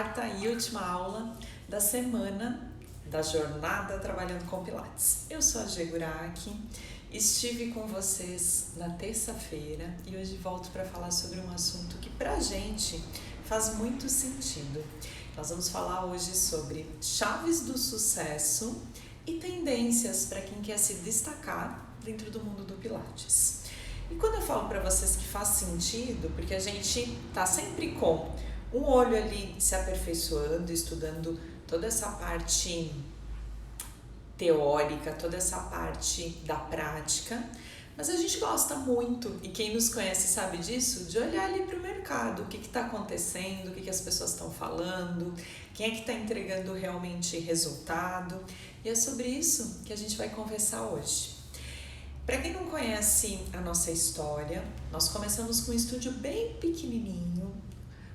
quarta e última aula da semana da jornada Trabalhando com Pilates. Eu sou a Gê Guraki, estive com vocês na terça-feira e hoje volto para falar sobre um assunto que pra gente faz muito sentido. Nós vamos falar hoje sobre chaves do sucesso e tendências para quem quer se destacar dentro do mundo do Pilates. E quando eu falo para vocês que faz sentido, porque a gente tá sempre com um olho ali se aperfeiçoando, estudando toda essa parte teórica, toda essa parte da prática, mas a gente gosta muito, e quem nos conhece sabe disso, de olhar ali para o mercado, o que está acontecendo, o que as pessoas estão falando, quem é que está entregando realmente resultado, e é sobre isso que a gente vai conversar hoje. Para quem não conhece a nossa história, nós começamos com um estúdio bem pequenininho,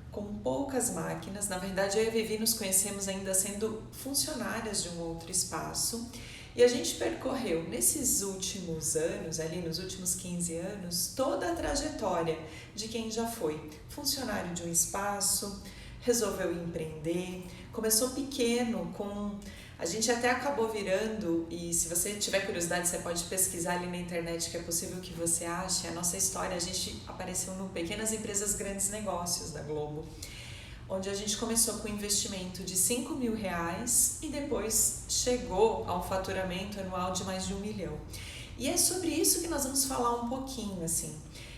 com poucas máquinas. Na verdade, eu e a Vivi nos conhecemos ainda sendo funcionárias de um outro espaço, e a gente percorreu nesses últimos anos, ali nos últimos 15 anos, toda a trajetória de quem já foi funcionário de um espaço, resolveu empreender, começou pequeno com... A gente até acabou virando, e se você tiver curiosidade, você pode pesquisar ali na internet, que é possível que você ache a nossa história. A gente apareceu no Pequenas Empresas Grandes Negócios da Globo, onde a gente começou com um investimento de R$5.000 e depois chegou ao faturamento anual de mais de R$1 milhão. E é sobre isso que nós vamos falar um pouquinho, assim.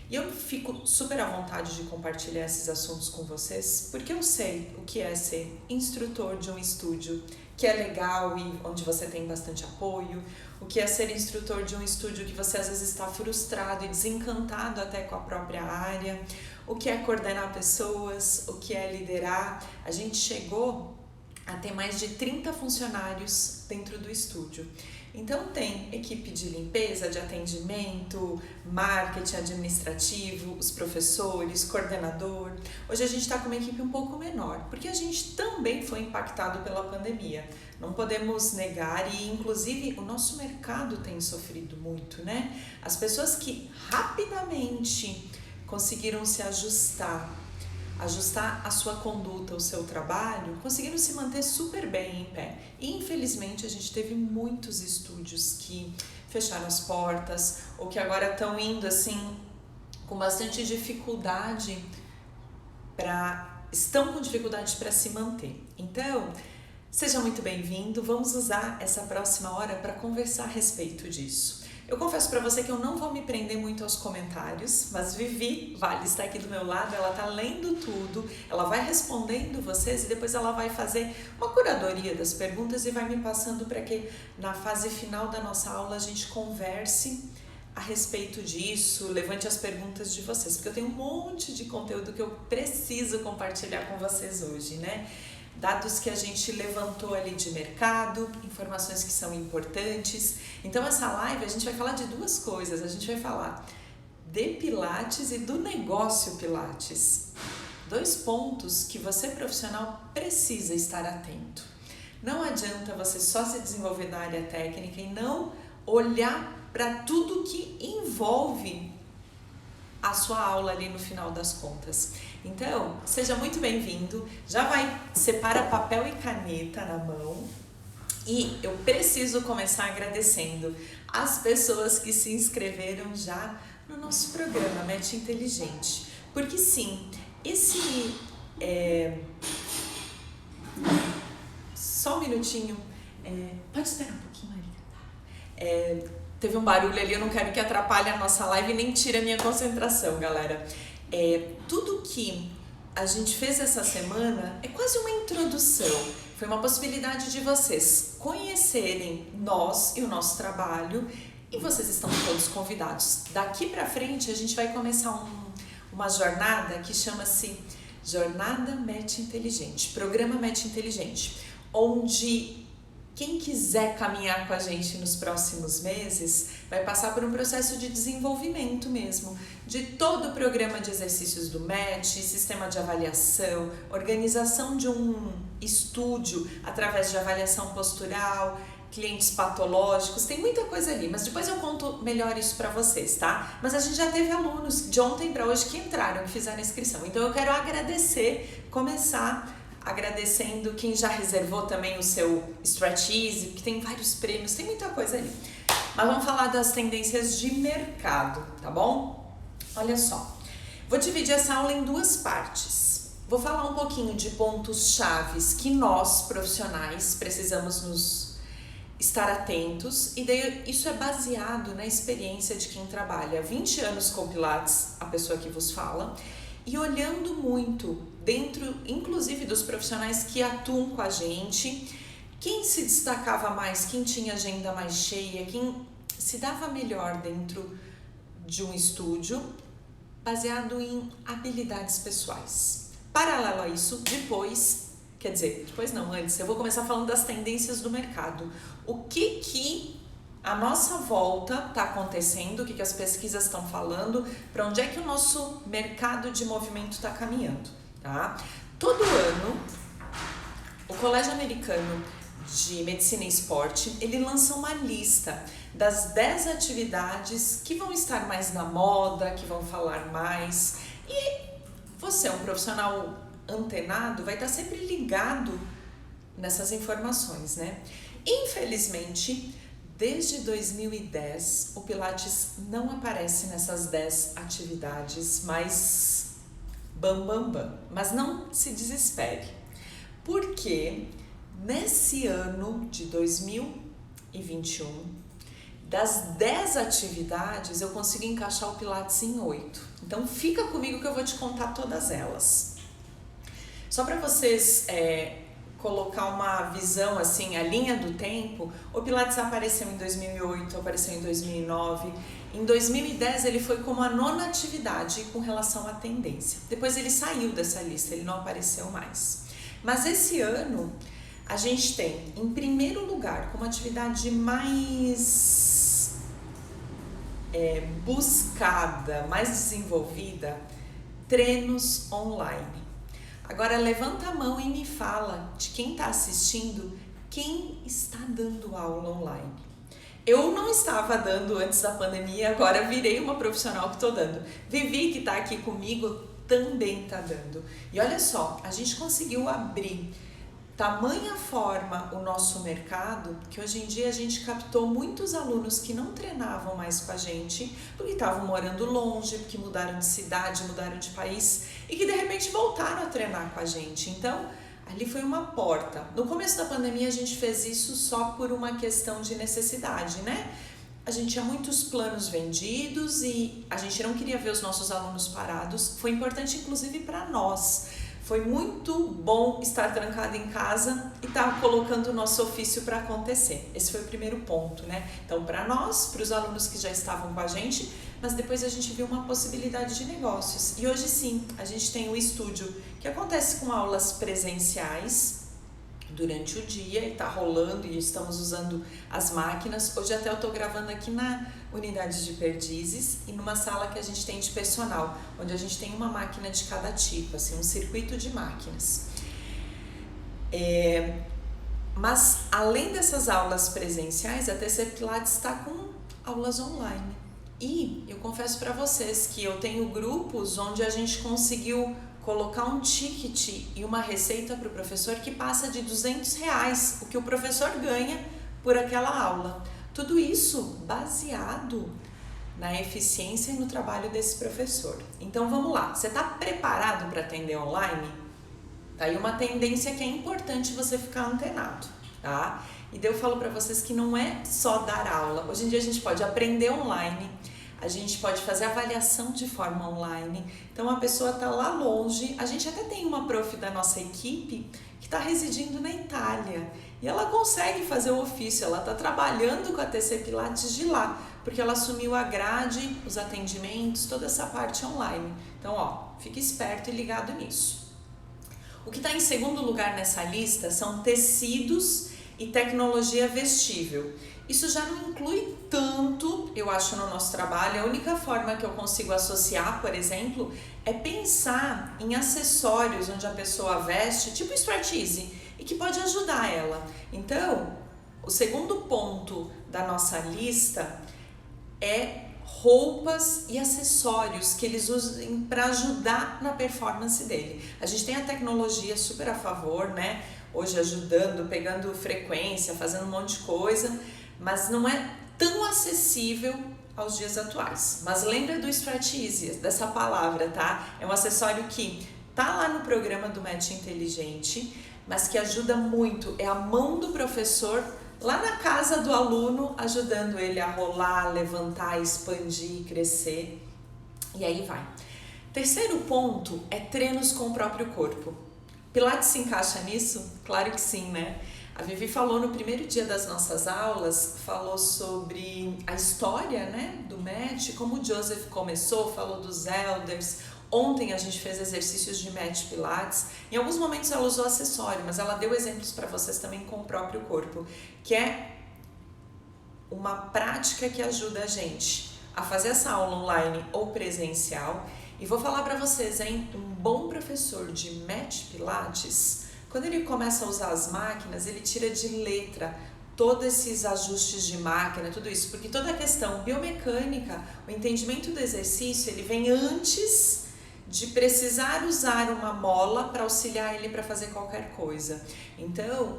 E eu fico super à vontade de compartilhar esses assuntos com vocês, porque eu sei o que é ser instrutor de um estúdio que é legal e onde você tem bastante apoio, o que é ser instrutor de um estúdio que você às vezes está frustrado e desencantado até com a própria área, o que é coordenar pessoas, o que é liderar. A gente chegou a ter mais de 30 funcionários dentro do estúdio. Então tem equipe de limpeza, de atendimento, marketing administrativo, os professores, coordenador. Hoje a gente está com uma equipe um pouco menor, porque a gente também foi impactado pela pandemia. Não podemos negar, e inclusive o nosso mercado tem sofrido muito, né? As pessoas que rapidamente conseguiram se ajustar a sua conduta, o seu trabalho, conseguiram se manter super bem em pé. E, infelizmente, a gente teve muitos estúdios que fecharam as portas ou que agora estão indo assim com bastante dificuldade estão com dificuldade para se manter. Então, seja muito bem-vindo. Vamos usar essa próxima hora para conversar a respeito disso. Eu confesso para você que eu não vou me prender muito aos comentários, mas Vivi Vale está aqui do meu lado, ela está lendo tudo, ela vai respondendo vocês e depois ela vai fazer uma curadoria das perguntas e vai me passando para que na fase final da nossa aula a gente converse a respeito disso, levante as perguntas de vocês, porque eu tenho um monte de conteúdo que eu preciso compartilhar com vocês hoje, né? Dados que a gente levantou ali de mercado, informações que são importantes. Então essa live a gente vai falar de duas coisas, a gente vai falar de Pilates e do negócio Pilates. 2 pontos que você profissional precisa estar atento. Não adianta você só se desenvolver na área técnica e não olhar para tudo que envolve a sua aula ali no final das contas. Então, seja muito bem-vindo, já vai, separa papel e caneta na mão, e eu preciso começar agradecendo as pessoas que se inscreveram já no nosso programa Match Inteligente, porque sim, só um minutinho, pode esperar um pouquinho, Marika? Teve um barulho ali, eu não quero que atrapalhe a nossa live e nem tire a minha concentração, galera. Tudo que a gente fez essa semana é quase uma introdução. Foi uma possibilidade de vocês conhecerem nós e o nosso trabalho, e vocês estão todos convidados. Daqui pra frente a gente vai começar uma jornada que chama-se Jornada Match Inteligente, Programa Match Inteligente, onde quem quiser caminhar com a gente nos próximos meses vai passar por um processo de desenvolvimento mesmo, de todo o programa de exercícios do MET, sistema de avaliação, organização de um estúdio através de avaliação postural, clientes patológicos, tem muita coisa ali, mas depois eu conto melhor isso para vocês, tá? Mas a gente já teve alunos de ontem para hoje que entraram, que fizeram a inscrição, então eu quero agradecer, começar agradecendo quem já reservou também o seu Stretch Easy, que tem vários prêmios, tem muita coisa ali. Mas vamos falar das tendências de mercado, tá bom? Olha só, vou dividir essa aula em duas partes. Vou falar um pouquinho de pontos chaves que nós, profissionais, precisamos nos estar atentos, e daí isso é baseado na experiência de quem trabalha 20 anos com Pilates, a pessoa que vos fala, e olhando muito dentro, inclusive dos profissionais que atuam com a gente, quem se destacava mais, quem tinha agenda mais cheia, quem se dava melhor dentro de um estúdio, baseado em habilidades pessoais. Paralelo a isso, antes, eu vou começar falando das tendências do mercado. O que a nossa volta está acontecendo, o que as pesquisas estão falando, para onde é que o nosso mercado de movimento está caminhando, tá? Todo ano, o Colégio Americano de Medicina e Esporte, ele lança uma lista das 10 atividades que vão estar mais na moda, que vão falar mais, e você, um profissional antenado, vai estar sempre ligado nessas informações, né? Infelizmente, desde 2010, o Pilates não aparece nessas 10 atividades mais Mas não se desespere, porque nesse ano de 2021, das 10 atividades, eu consigo encaixar o Pilates em 8. Então, fica comigo que eu vou te contar todas elas. Só para vocês colocar uma visão, assim, a linha do tempo, o Pilates apareceu em 2008, apareceu em 2009. Em 2010, ele foi como a 9ª atividade com relação à tendência. Depois ele saiu dessa lista, ele não apareceu mais. Mas esse ano, a gente tem, em primeiro lugar, como atividade mais buscada, mais desenvolvida, treinos online. Agora levanta a mão e me fala de quem está assistindo, quem está dando aula online. Eu não estava dando antes da pandemia, agora virei uma profissional que estou dando. Vivi, que está aqui comigo, também está dando. E olha só, a gente conseguiu abrir tamanha forma o nosso mercado, que hoje em dia a gente captou muitos alunos que não treinavam mais com a gente, porque estavam morando longe, porque mudaram de cidade, mudaram de país, e que de repente voltaram a treinar com a gente. Então, ali foi uma porta. No começo da pandemia a gente fez isso só por uma questão de necessidade, né? A gente tinha muitos planos vendidos e a gente não queria ver os nossos alunos parados. Foi importante inclusive para nós. Foi muito bom estar trancado em casa e estar colocando o nosso ofício para acontecer. Esse foi o primeiro ponto, né? Então, para nós, para os alunos que já estavam com a gente, mas depois a gente viu uma possibilidade de negócios. E hoje sim, a gente tem o estúdio que acontece com aulas presenciais durante o dia e tá rolando e estamos usando as máquinas. Hoje até eu tô gravando aqui na unidade de Perdizes e numa sala que a gente tem de personal, onde a gente tem uma máquina de cada tipo, assim, um circuito de máquinas. Mas além dessas aulas presenciais, a TC Pilates está com aulas online. E eu confesso para vocês que eu tenho grupos onde a gente conseguiu colocar um ticket e uma receita para o professor que passa de R$200, o que o professor ganha por aquela aula. Tudo isso baseado na eficiência e no trabalho desse professor. Então vamos lá, você está preparado para atender online? Tá aí uma tendência que é importante você ficar antenado, tá? E daí eu falo para vocês que não é só dar aula. Hoje em dia a gente pode aprender online, a gente pode fazer avaliação de forma online. Então a pessoa está lá longe, a gente até tem uma prof da nossa equipe que está residindo na Itália e ela consegue fazer o ofício, ela está trabalhando com a TC Pilates de lá, porque ela assumiu a grade, os atendimentos, toda essa parte online. Então, ó, fique esperto e ligado nisso. O que está em segundo lugar nessa lista são tecidos e tecnologia vestível. Isso já não inclui tanto, eu acho, no nosso trabalho. A única forma que eu consigo associar, por exemplo, é pensar em acessórios onde a pessoa veste, tipo Stretch Easy, e que pode ajudar ela. Então, o segundo ponto da nossa lista é roupas e acessórios que eles usem para ajudar na performance dele. A gente tem a tecnologia super a favor, né? Hoje ajudando, pegando frequência, fazendo um monte de coisa, mas não é tão acessível aos dias atuais. Mas lembra do Strat-Easy, dessa palavra, tá? É um acessório que tá lá no programa do Match Inteligente, mas que ajuda muito. É a mão do professor lá na casa do aluno, ajudando ele a rolar, levantar, expandir, crescer. E aí vai. Terceiro ponto é treinos com o próprio corpo. Pilates se encaixa nisso? Claro que sim, né? A Vivi falou no primeiro dia das nossas aulas, falou sobre a história, né, do Match, como o Joseph começou, falou dos elders. Ontem a gente fez exercícios de Match Pilates. Em alguns momentos ela usou acessório, mas ela deu exemplos para vocês também com o próprio corpo, que é uma prática que ajuda a gente a fazer essa aula online ou presencial. E vou falar para vocês, hein, um bom professor de Match Pilates, quando ele começa a usar as máquinas, ele tira de letra todos esses ajustes de máquina, tudo isso, porque toda a questão biomecânica, o entendimento do exercício, ele vem antes de precisar usar uma mola para auxiliar ele para fazer qualquer coisa. Então,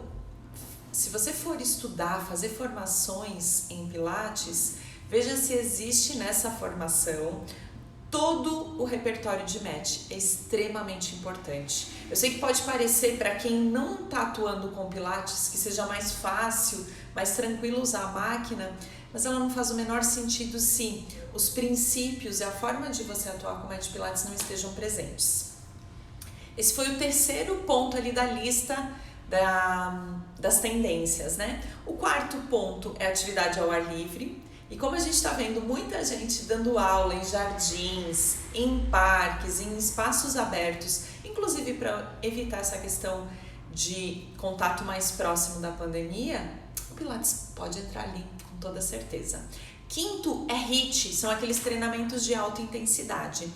se você for estudar, fazer formações em Pilates, veja se existe nessa formação todo o repertório de Match. É extremamente importante. Eu sei que pode parecer para quem não está atuando com Pilates que seja mais fácil, mais tranquilo usar a máquina, mas ela não faz o menor sentido se os princípios e a forma de você atuar com Match Pilates não estejam presentes. Esse foi o terceiro ponto ali da lista das tendências, né? O quarto ponto é atividade ao ar livre. E como a gente está vendo muita gente dando aula em jardins, em parques, em espaços abertos, inclusive para evitar essa questão de contato mais próximo da pandemia, o Pilates pode entrar ali com toda certeza. Quinto é HIIT, são aqueles treinamentos de alta intensidade.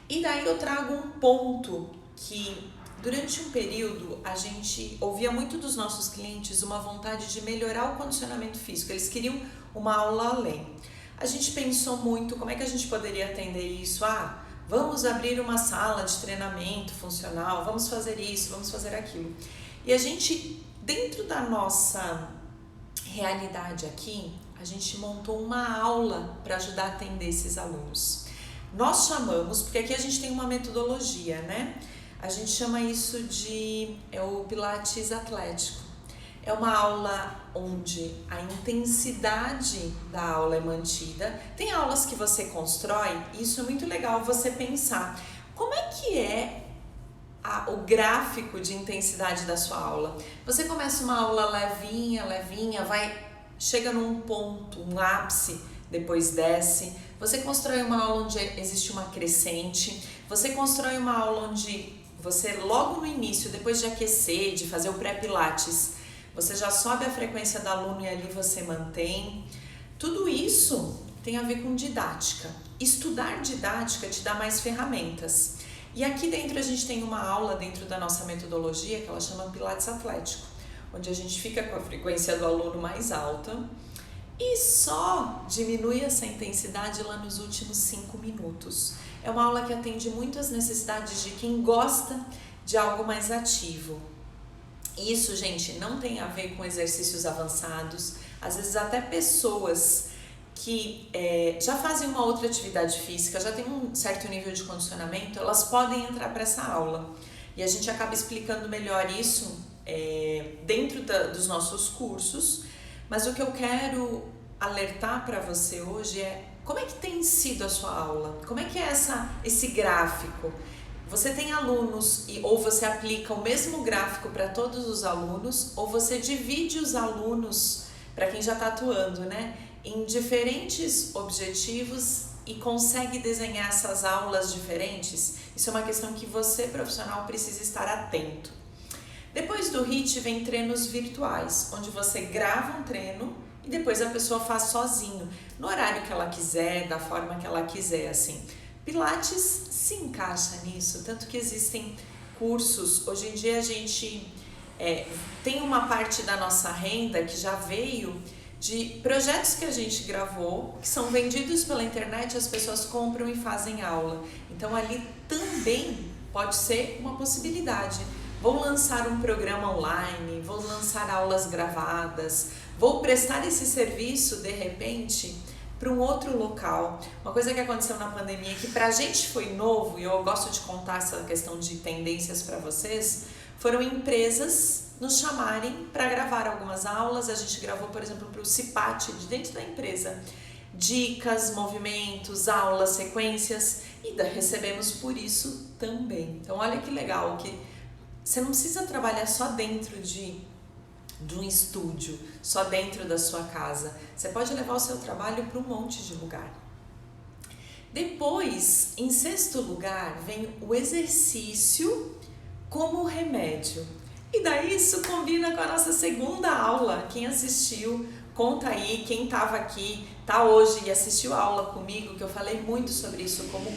E daí eu trago um ponto que durante um período a gente ouvia muito dos nossos clientes uma vontade de melhorar o condicionamento físico, eles queriam uma aula além. A gente pensou muito como é que a gente poderia atender isso. Vamos abrir uma sala de treinamento funcional, vamos fazer isso, vamos fazer aquilo. E a gente, dentro da nossa realidade aqui, a gente montou uma aula para ajudar a atender esses alunos. Nós chamamos, porque aqui a gente tem uma metodologia, né? A gente chama isso de o Pilates Atlético. É uma aula onde a intensidade da aula é mantida. Tem aulas que você constrói, e isso é muito legal você pensar. Como é que é o gráfico de intensidade da sua aula? Você começa uma aula levinha, chega num ponto, um ápice, depois desce. Você constrói uma aula onde existe uma crescente. Você constrói uma aula onde você, logo no início, depois de aquecer, de fazer o pré-pilates, você já sobe a frequência do aluno e ali você mantém. Tudo isso tem a ver com didática. Estudar didática te dá mais ferramentas. E aqui dentro a gente tem uma aula dentro da nossa metodologia que ela chama Pilates Atlético, onde a gente fica com a frequência do aluno mais alta e só diminui essa intensidade lá nos últimos 5 minutos. É uma aula que atende muito às necessidades de quem gosta de algo mais ativo. Isso, gente, não tem a ver com exercícios avançados. Às vezes até pessoas que já fazem uma outra atividade física, já tem um certo nível de condicionamento, elas podem entrar para essa aula. E a gente acaba explicando melhor isso dentro dos nossos cursos. Mas o que eu quero alertar para você hoje é como é que tem sido a sua aula? Como é que é esse gráfico? Você tem alunos ou você aplica o mesmo gráfico para todos os alunos ou você divide os alunos, para quem já está atuando, né, em diferentes objetivos e consegue desenhar essas aulas diferentes? Isso é uma questão que você, profissional, precisa estar atento. Depois do HIIT vem treinos virtuais, onde você grava um treino e depois a pessoa faz sozinho, no horário que ela quiser, da forma que ela quiser, assim. Pilates se encaixa nisso, tanto que existem cursos. Hoje em dia a gente tem uma parte da nossa renda que já veio de projetos que a gente gravou, que são vendidos pela internet, as pessoas compram e fazem aula. Então ali também pode ser uma possibilidade. Vou lançar um programa online, vou lançar aulas gravadas, vou prestar esse serviço de repente para um outro local. Uma coisa que aconteceu na pandemia que pra gente foi novo, e eu gosto de contar essa questão de tendências para vocês, foram empresas nos chamarem para gravar algumas aulas. A gente gravou, por exemplo, para o CIPAT, de dentro da empresa, dicas, movimentos, aulas, sequências, e recebemos por isso também. Então olha que legal, que você não precisa trabalhar só dentro de um estúdio, só dentro da sua casa. Você pode levar o seu trabalho para um monte de lugar. Depois, em sexto lugar, vem o exercício como remédio. E daí isso combina com a nossa segunda aula. Quem assistiu, conta aí, quem estava aqui, tá hoje e assistiu a aula comigo, que eu falei muito sobre isso, como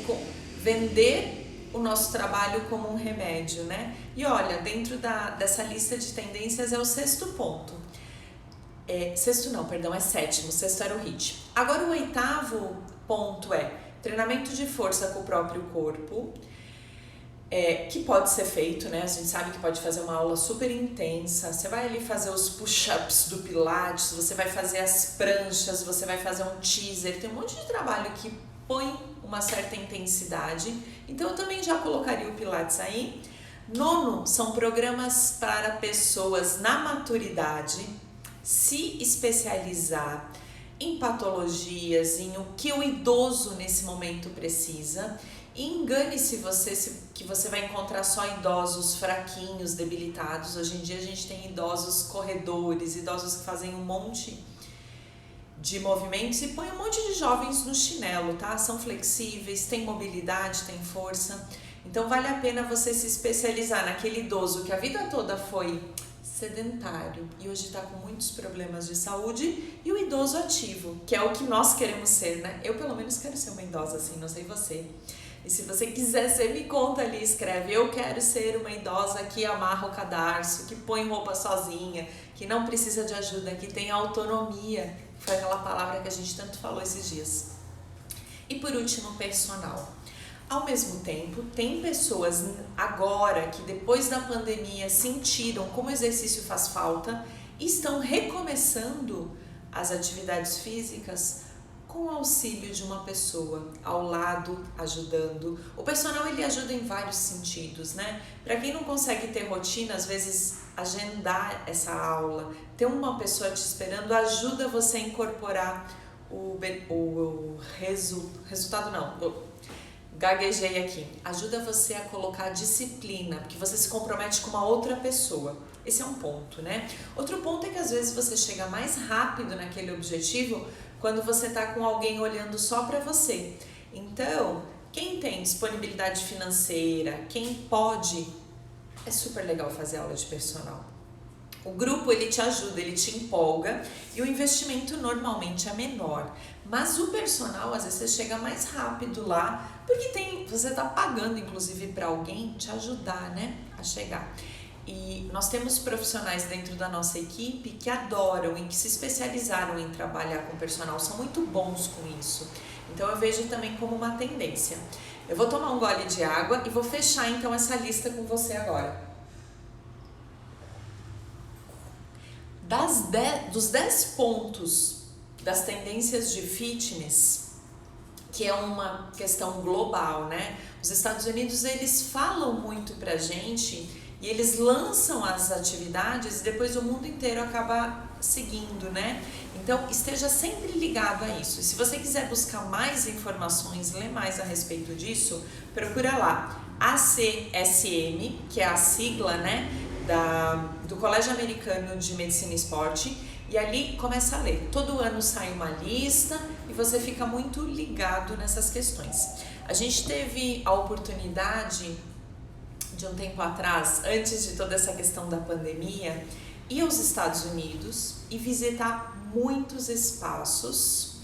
vender o nosso trabalho como um remédio, né? E olha, dentro dessa lista de tendências é o sexto ponto. Sexto não, perdão, é sétimo. Sexto era o HIIT. Agora o oitavo ponto é treinamento de força com o próprio corpo, que pode ser feito, né? A gente sabe que pode fazer uma aula super intensa. Você vai ali fazer os push-ups do Pilates, você vai fazer as pranchas, você vai fazer um teaser. Tem um monte de trabalho que põe uma certa intensidade. Então eu também já colocaria o Pilates aí. Nono, são programas para pessoas na maturidade se especializar em patologias, em o que o idoso nesse momento precisa. E engane-se que você vai encontrar só idosos fraquinhos, debilitados. Hoje em dia a gente tem idosos corredores, idosos que fazem um monte de movimentos e põe um monte de jovens no chinelo, tá? São flexíveis, têm mobilidade, têm força. Então vale a pena você se especializar naquele idoso que a vida toda foi sedentário e hoje está com muitos problemas de saúde, e o idoso ativo, que é o que nós queremos ser, né? Eu pelo menos quero ser uma idosa assim, não sei você. E se você quiser ser, me conta ali, escreve: eu quero ser uma idosa que amarra o cadarço, que põe roupa sozinha, que não precisa de ajuda, que tem autonomia. Foi aquela palavra que a gente tanto falou esses dias. E por último, personal. Ao mesmo tempo, tem pessoas agora que depois da pandemia sentiram como o exercício faz falta e estão recomeçando as atividades físicas com o auxílio de uma pessoa ao lado, ajudando. O personal, ele ajuda em vários sentidos, né? Para quem não consegue ter rotina, às vezes agendar essa aula, ter uma pessoa te esperando, ajuda você a incorporar resultado não, gaguejei aqui, ajuda você a colocar disciplina, porque você se compromete com uma outra pessoa. Esse é um ponto, né? Outro ponto é que às vezes você chega mais rápido naquele objetivo quando você tá com alguém olhando só para você. Então, quem tem disponibilidade financeira, quem pode, é super legal fazer aula de personal. O grupo, ele te ajuda, ele te empolga, e o investimento normalmente é menor. Mas o personal, às vezes você chega mais rápido lá, porque você tá pagando inclusive para alguém te ajudar, né, a chegar. E nós temos profissionais dentro da nossa equipe que adoram e que se especializaram em trabalhar com personal, são muito bons com isso. Então eu vejo também como uma tendência. Eu vou tomar um gole de água e vou fechar então essa lista com você agora. Dos 10 pontos das tendências de fitness, que é uma questão global, né? Os Estados Unidos, eles falam muito pra gente e eles lançam as atividades e depois o mundo inteiro acaba seguindo, né? Então, esteja sempre ligado a isso. E se você quiser buscar mais informações, ler mais a respeito disso, procura lá ACSM, que é a sigla, né, do Colégio Americano de Medicina e Esporte, e ali começa a ler. Todo ano sai uma lista e você fica muito ligado nessas questões. A gente teve a oportunidade de um tempo atrás, antes de toda essa questão da pandemia, ir aos Estados Unidos e visitar muitos espaços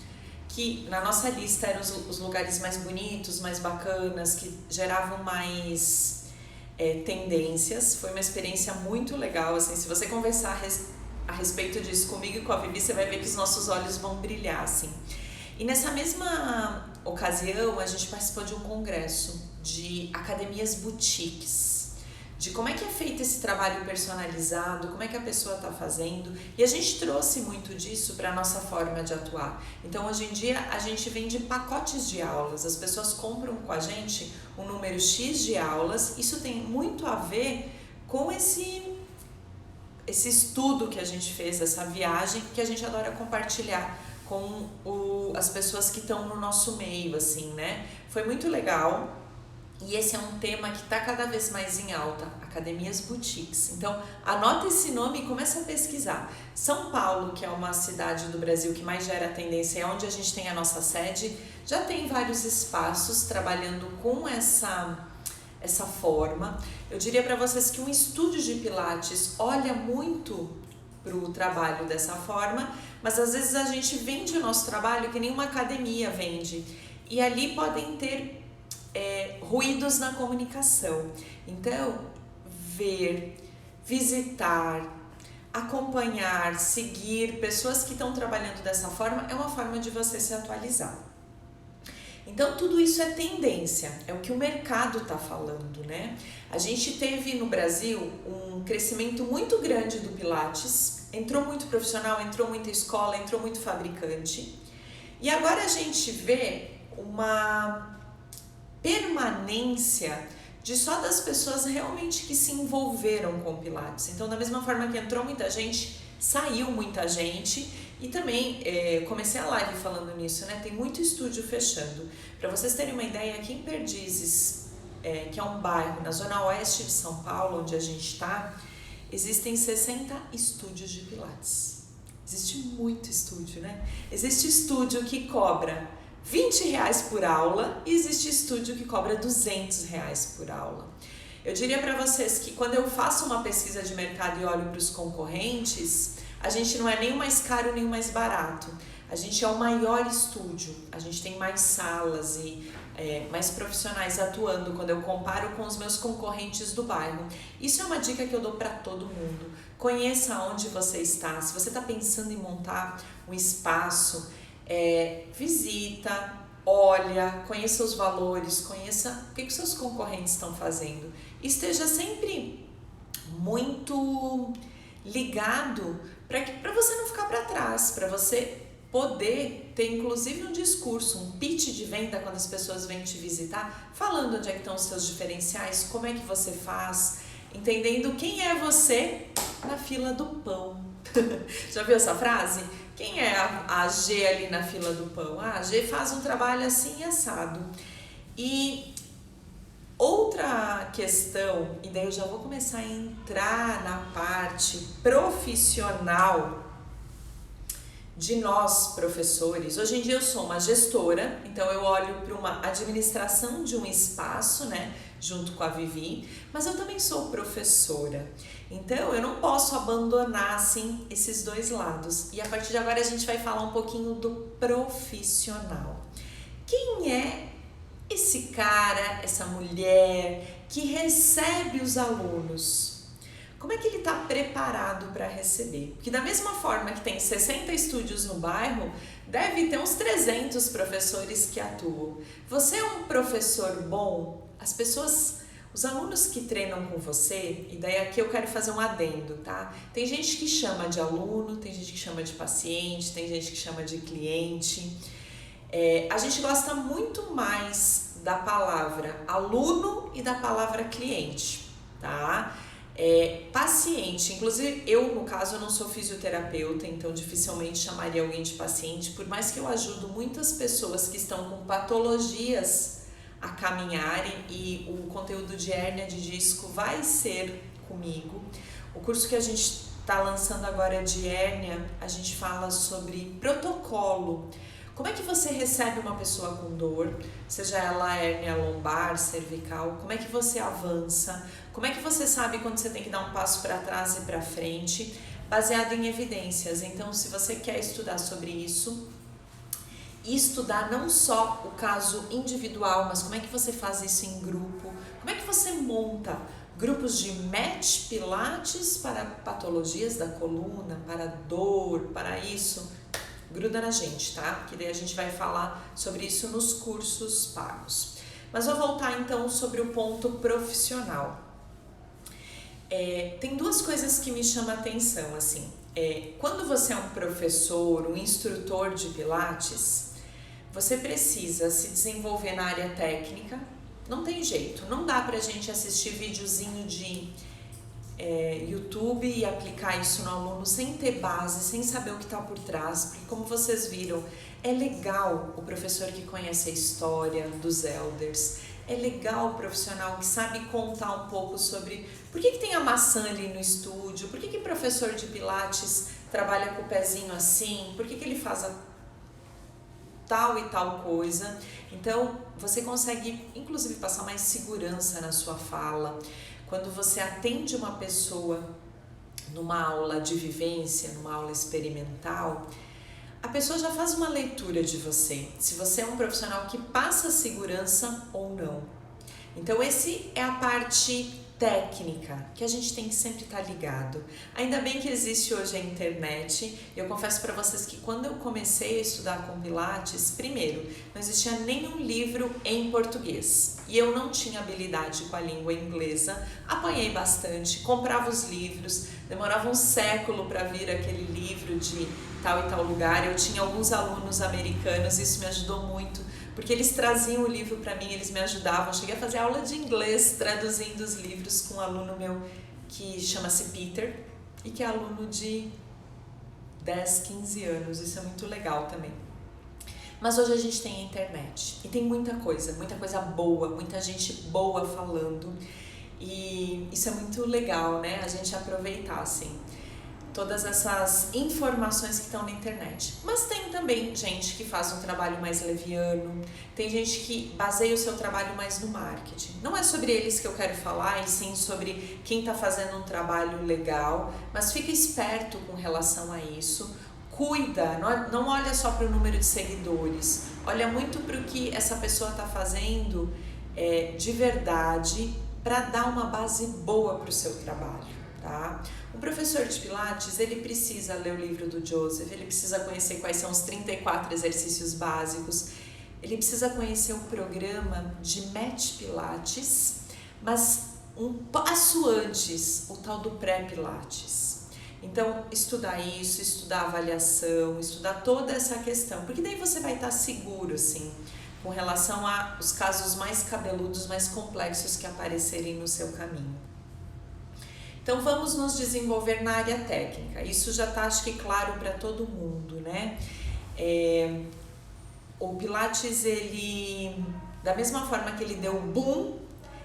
que na nossa lista eram os lugares mais bonitos, mais bacanas, que geravam mais tendências. Foi uma experiência muito legal, assim, se você conversar a respeito disso comigo e com a Vivi, você vai ver que os nossos olhos vão brilhar, assim. E nessa mesma ocasião, a gente participou de um congresso de academias boutiques, de como é que é feito esse trabalho personalizado, como é que a pessoa está fazendo, e a gente trouxe muito disso para a nossa forma de atuar. Então, hoje em dia, a gente vende pacotes de aulas, as pessoas compram com a gente um número X de aulas. Isso tem muito a ver com esse estudo que a gente fez, essa viagem que a gente adora compartilhar com as pessoas que estão no nosso meio, assim, né? Foi muito legal. E esse é um tema que está cada vez mais em alta, academias boutiques. Então, anota esse nome e começa a pesquisar. São Paulo, que é uma cidade do Brasil que mais gera tendência, é onde a gente tem a nossa sede, já tem vários espaços trabalhando com essa forma. Eu diria para vocês que um estúdio de Pilates olha muito para o trabalho dessa forma, mas às vezes a gente vende o nosso trabalho que nenhuma academia vende. E ali podem ter ruídos na comunicação. Então, ver, visitar, acompanhar, seguir pessoas que estão trabalhando dessa forma é uma forma de você se atualizar. Então, tudo isso é tendência, é o que o mercado está falando, né? A gente teve no Brasil um crescimento muito grande do Pilates, entrou muito profissional, entrou muita escola, entrou muito fabricante, e agora a gente vê uma permanência de só das pessoas realmente que se envolveram com o Pilates. Então, da mesma forma que entrou muita gente, saiu muita gente. E também, comecei a live falando nisso, né? Tem muito estúdio fechando. Para vocês terem uma ideia, aqui em Perdizes, que é um bairro na zona oeste de São Paulo, onde a gente está, existem 60 estúdios de Pilates. Existe muito estúdio, né? Existe estúdio que cobra R$20 por aula e existe estúdio que cobra R$200 por aula. Eu diria para vocês que quando eu faço uma pesquisa de mercado e olho para os concorrentes, a gente não é nem o mais caro nem o mais barato. A gente é o maior estúdio, a gente tem mais salas e mais profissionais atuando quando eu comparo com os meus concorrentes do bairro. Isso é uma dica que eu dou para todo mundo. Conheça onde você está. Se você está pensando em montar um espaço, visita, olha, conheça os valores, conheça o que os seus concorrentes estão fazendo. Esteja sempre muito ligado para você não ficar para trás, para você poder ter inclusive um discurso, um pitch de venda quando as pessoas vêm te visitar, falando onde é que estão os seus diferenciais, como é que você faz, entendendo quem é você na fila do pão. Já viu essa frase? Quem é a G ali na fila do pão? A G faz um trabalho assim assado. E outra questão, e daí eu já vou começar a entrar na parte profissional de nós, professores. Hoje em dia eu sou uma gestora, então eu olho para uma administração de um espaço, né, junto com a Vivi, mas eu também sou professora. Então eu não posso abandonar assim esses dois lados. E a partir de agora a gente vai falar um pouquinho do profissional. Quem é esse cara, essa mulher que recebe os alunos? Como é que ele está preparado para receber? Porque da mesma forma que tem 60 estúdios no bairro, deve ter uns 300 professores que atuam. Você é um professor bom? As pessoas, os alunos que treinam com você, e daí aqui eu quero fazer um adendo, tá? Tem gente que chama de aluno, tem gente que chama de paciente, tem gente que chama de cliente. A gente gosta muito mais da palavra aluno e da palavra cliente, tá? Paciente, inclusive eu no caso eu não sou fisioterapeuta, então dificilmente chamaria alguém de paciente, por mais que eu ajudo muitas pessoas que estão com patologias a caminharem, e o conteúdo de hérnia de disco vai ser comigo. O curso que a gente está lançando agora de hérnia, a gente fala sobre protocolo. Como é que você recebe uma pessoa com dor, seja ela hérnia lombar, cervical, como é que você avança, como é que você sabe quando você tem que dar um passo para trás e para frente, baseado em evidências. Então, se você quer estudar sobre isso, e estudar não só o caso individual, mas como é que você faz isso em grupo, como é que você monta grupos de match pilates para patologias da coluna, para dor, para isso. Gruda na gente, tá? Que daí a gente vai falar sobre isso nos cursos pagos. Mas vou voltar então sobre o ponto profissional. Tem duas coisas que me chamam a atenção, assim. Quando você é um professor, um instrutor de pilates, você precisa se desenvolver na área técnica. Não tem jeito, não dá pra gente assistir videozinho de YouTube e aplicar isso no aluno sem ter base, sem saber o que está por trás, porque como vocês viram, é legal o professor que conhece a história dos elders, é legal o profissional que sabe contar um pouco sobre por que tem a maçã ali no estúdio, por que professor de pilates trabalha com o pezinho assim, por que ele faz tal e tal coisa. Então, você consegue, inclusive, passar mais segurança na sua fala. Quando você atende uma pessoa numa aula de vivência, numa aula experimental, a pessoa já faz uma leitura de você, se você é um profissional que passa segurança ou não. Então, esse é a parte técnica, que a gente tem que sempre estar ligado. Ainda bem que existe hoje a internet. Eu confesso para vocês que quando eu comecei a estudar com Pilates, primeiro, não existia nenhum livro em português. E eu não tinha habilidade com a língua inglesa. Apanhei bastante, comprava os livros, demorava um século para vir aquele livro de tal e tal lugar. Eu tinha alguns alunos americanos, isso me ajudou muito, porque eles traziam o livro para mim, eles me ajudavam. Cheguei a fazer aula de inglês traduzindo os livros com um aluno meu que chama-se Peter e que é aluno de 10, 15 anos. Isso é muito legal também. Mas hoje a gente tem a internet e tem muita coisa boa, muita gente boa falando, e isso é muito legal, né? A gente aproveitar, assim, todas essas informações que estão na internet. Mas tem também gente que faz um trabalho mais leviano, tem gente que baseia o seu trabalho mais no marketing. Não é sobre eles que eu quero falar, e sim sobre quem está fazendo um trabalho legal, mas fica esperto com relação a isso. Cuida, não olha só para o número de seguidores, olha muito para o que essa pessoa está fazendo de verdade, para dar uma base boa para o seu trabalho, tá? Um professor de Pilates, ele precisa ler o livro do Joseph, ele precisa conhecer quais são os 34 exercícios básicos, ele precisa conhecer o programa de Match Pilates, mas um passo antes, o tal do pré-Pilates. Então, estudar isso, estudar avaliação, estudar toda essa questão, porque daí você vai estar seguro, assim, com relação aos casos mais cabeludos, mais complexos que aparecerem no seu caminho. Então, vamos nos desenvolver na área técnica. Isso já está, acho que, claro para todo mundo, né? O Pilates, ele, da mesma forma que ele deu boom,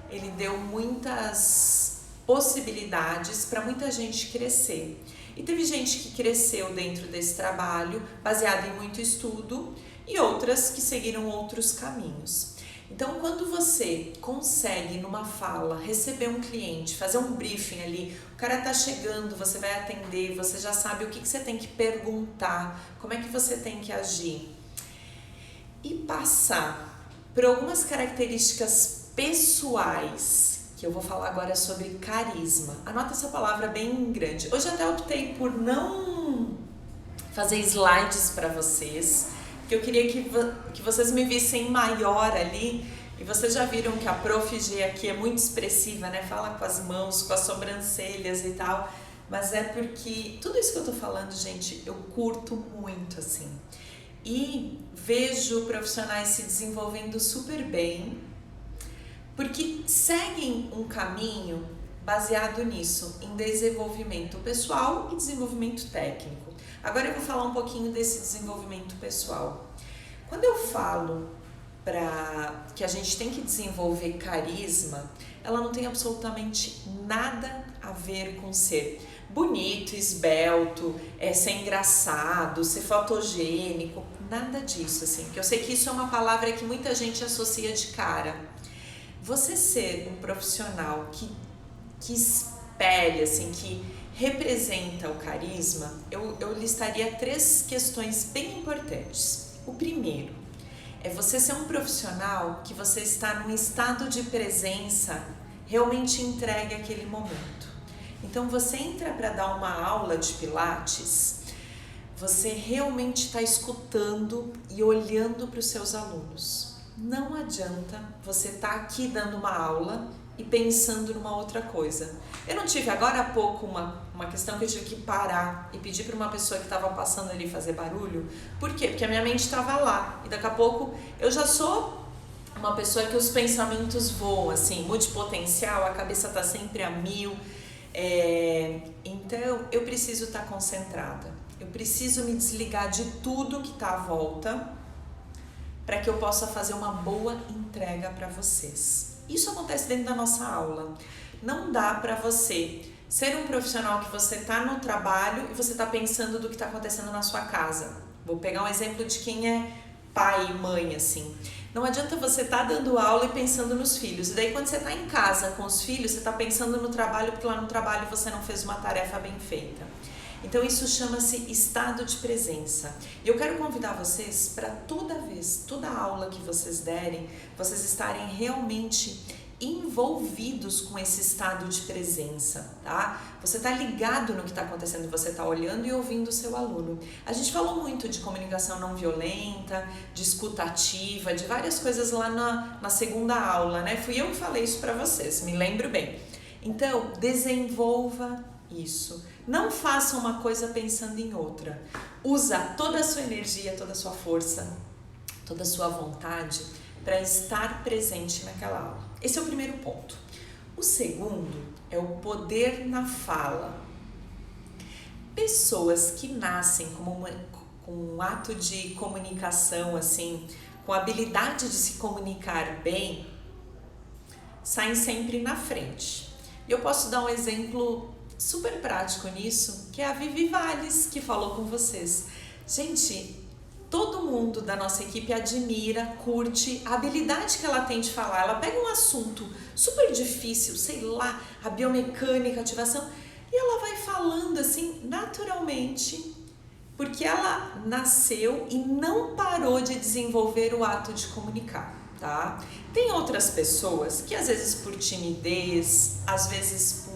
ele deu muitas possibilidades para muita gente crescer. E teve gente que cresceu dentro desse trabalho, baseado em muito estudo, e outras que seguiram outros caminhos. Então, quando você consegue, numa fala, receber um cliente, fazer um briefing ali, o cara tá chegando, você vai atender, você já sabe o que você tem que perguntar, como é que você tem que agir, e passar por algumas características pessoais, que eu vou falar agora sobre carisma. Anota essa palavra bem grande. Hoje até optei por não fazer slides para vocês, porque eu queria que vocês me vissem maior ali, e vocês já viram que a Prof. G aqui é muito expressiva, né? Fala com as mãos, com as sobrancelhas e tal, mas é porque tudo isso que eu tô falando, gente, eu curto muito, assim, e vejo profissionais se desenvolvendo super bem, porque seguem um caminho baseado nisso, em desenvolvimento pessoal e desenvolvimento técnico. Agora eu vou falar um pouquinho desse desenvolvimento pessoal. Quando eu falo que a gente tem que desenvolver carisma, ela não tem absolutamente nada a ver com ser bonito, esbelto, ser engraçado, ser fotogênico, nada disso, assim, porque eu sei que isso é uma palavra que muita gente associa de cara. Você ser um profissional que espelha, assim, que representa o carisma, eu listaria 3 questões bem importantes. O primeiro é você ser um profissional que você está num estado de presença realmente entregue aquele momento. Então você entra para dar uma aula de Pilates, você realmente está escutando e olhando para os seus alunos. Não adianta você estar aqui dando uma aula e pensando numa outra coisa. Eu não tive agora há pouco uma questão que eu tive que parar e pedir para uma pessoa que estava passando ali fazer barulho. Por quê? Porque a minha mente estava lá e daqui a pouco eu já sou uma pessoa que os pensamentos voam, assim, multipotencial, a cabeça está sempre a mil. Então eu preciso estar concentrada, eu preciso me desligar de tudo que está à volta para que eu possa fazer uma boa entrega para vocês. Isso acontece dentro da nossa aula. Não dá para você ser um profissional que você está no trabalho e você está pensando do que está acontecendo na sua casa. Vou pegar um exemplo de quem é pai e mãe, assim. Não adianta você estar dando aula e pensando nos filhos. E daí quando você está em casa com os filhos, você está pensando no trabalho, porque lá no trabalho você não fez uma tarefa bem feita. Então isso chama-se estado de presença. E eu quero convidar vocês para toda aula que vocês derem, vocês estarem realmente envolvidos com esse estado de presença, tá? Você tá ligado no que está acontecendo, você tá olhando e ouvindo o seu aluno. A gente falou muito de comunicação não violenta, de escuta ativa, de várias coisas lá na segunda aula, né? Fui eu que falei isso para vocês, me lembro bem. Então, desenvolva isso. Não faça uma coisa pensando em outra. Usa toda a sua energia, toda a sua força, toda a sua vontade para estar presente naquela aula. Esse é o primeiro ponto. O segundo é o poder na fala. Pessoas que nascem com um ato de comunicação, assim, com a habilidade de se comunicar bem, saem sempre na frente. E eu posso dar um exemplo super prático nisso, que é a Vivi Valles, que falou com vocês. Gente, todo mundo da nossa equipe admira, curte a habilidade que ela tem de falar. Ela pega um assunto super difícil, sei lá, a biomecânica, a ativação, e ela vai falando assim naturalmente, porque ela nasceu e não parou de desenvolver o ato de comunicar, tá? Tem outras pessoas que às vezes por timidez, às vezes por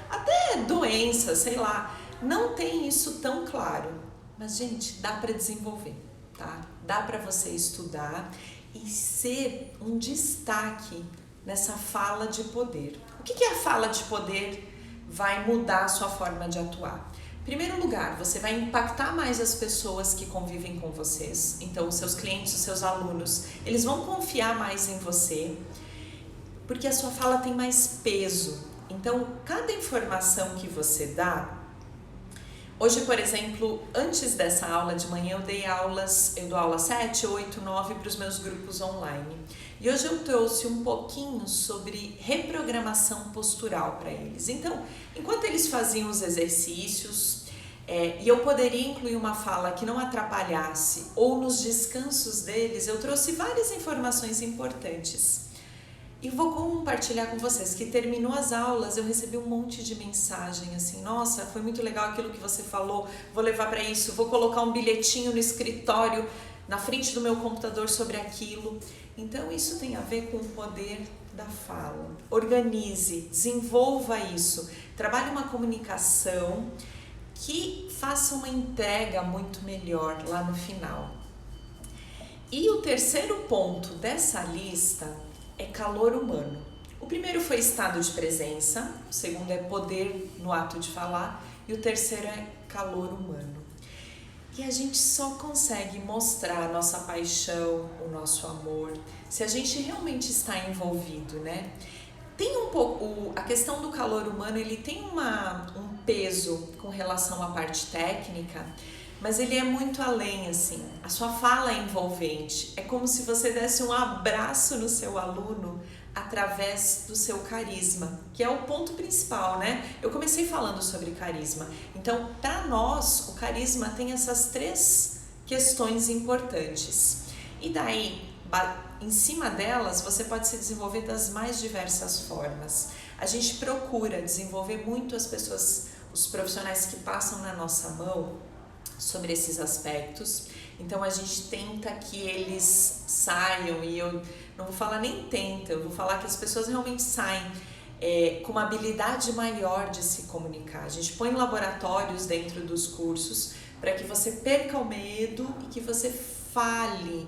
até doença, sei lá, não tem isso tão claro. Mas, gente, dá para desenvolver, tá? Dá para você estudar e ser um destaque nessa fala de poder. O que é a fala de poder? Vai mudar a sua forma de atuar. Em primeiro lugar, você vai impactar mais as pessoas que convivem com vocês. Então, os seus clientes, os seus alunos, eles vão confiar mais em você, porque a sua fala tem mais peso. Então, cada informação que você dá... Hoje, por exemplo, antes dessa aula de manhã, eu dou aula 7, 8, 9 para os meus grupos online. E hoje eu trouxe um pouquinho sobre reprogramação postural para eles. Então, enquanto eles faziam os exercícios, e eu poderia incluir uma fala que não atrapalhasse, ou nos descansos deles, eu trouxe várias informações importantes. E vou compartilhar com vocês que terminou as aulas, eu recebi um monte de mensagem assim, nossa, foi muito legal aquilo que você falou, vou levar para isso, vou colocar um bilhetinho no escritório, na frente do meu computador sobre aquilo. Então isso tem a ver com o poder da fala. Organize, desenvolva isso, trabalhe uma comunicação que faça uma entrega muito melhor lá no final. E o terceiro ponto dessa lista é calor humano. O primeiro foi estado de presença, o segundo é poder no ato de falar e o terceiro é calor humano. E a gente só consegue mostrar a nossa paixão, o nosso amor, se a gente realmente está envolvido, né? Tem um pouco, a questão do calor humano, ele tem um peso com relação à parte técnica, mas ele é muito além, assim, a sua fala é envolvente, é como se você desse um abraço no seu aluno através do seu carisma, que é o ponto principal, né? Eu comecei falando sobre carisma, então, para nós, o carisma tem essas 3 questões importantes, e daí, em cima delas, você pode se desenvolver das mais diversas formas. A gente procura desenvolver muito as pessoas, os profissionais que passam na nossa mão, sobre esses aspectos. Então a gente tenta que eles saiam, e eu não vou falar nem tenta, eu vou falar que as pessoas realmente saem com uma habilidade maior de se comunicar. A gente põe laboratórios dentro dos cursos para que você perca o medo e que você fale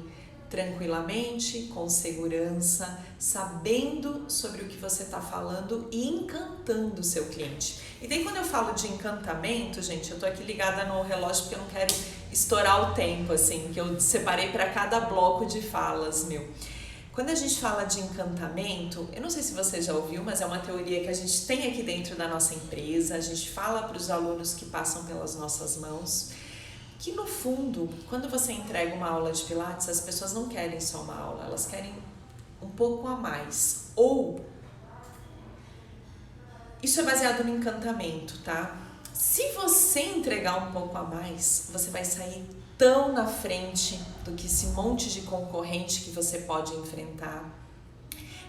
tranquilamente, com segurança, sabendo sobre o que você está falando e encantando o seu cliente. E daí quando eu falo de encantamento, gente, eu tô aqui ligada no relógio porque eu não quero estourar o tempo, assim, que eu separei para cada bloco de falas, meu. Quando a gente fala de encantamento, eu não sei se você já ouviu, mas é uma teoria que a gente tem aqui dentro da nossa empresa, a gente fala para os alunos que passam pelas nossas mãos, que no fundo, quando você entrega uma aula de Pilates, as pessoas não querem só uma aula, elas querem um pouco a mais. Ou, isso é baseado no encantamento, tá? Se você entregar um pouco a mais, você vai sair tão na frente do que esse monte de concorrente que você pode enfrentar.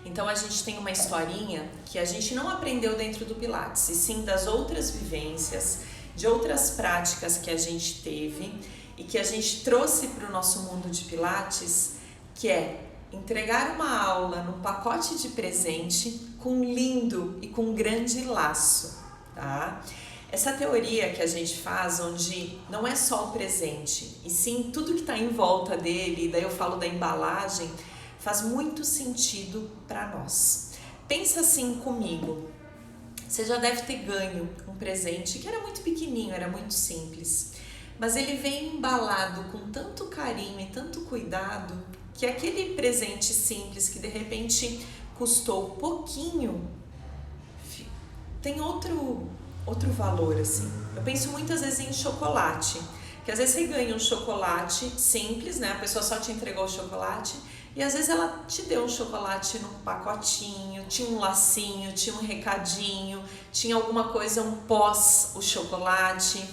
Então a gente tem uma historinha que a gente não aprendeu dentro do Pilates, e sim das outras vivências, de outras práticas que a gente teve e que a gente trouxe para o nosso mundo de Pilates, que é entregar uma aula num pacote de presente com lindo e com grande laço, tá? Essa teoria que a gente faz, onde não é só o presente, e sim tudo que está em volta dele, daí eu falo da embalagem, faz muito sentido para nós. Pensa assim comigo, você já deve ter ganho um presente que era muito pequenininho, era muito simples, mas ele vem embalado com tanto carinho e tanto cuidado que aquele presente simples que de repente custou pouquinho tem outro valor, assim. Eu penso muitas vezes em chocolate, que às vezes você ganha um chocolate simples, né? A pessoa só te entregou o chocolate e às vezes ela te deu um chocolate num pacotinho, tinha um lacinho, tinha um recadinho, tinha alguma coisa, um pós o chocolate.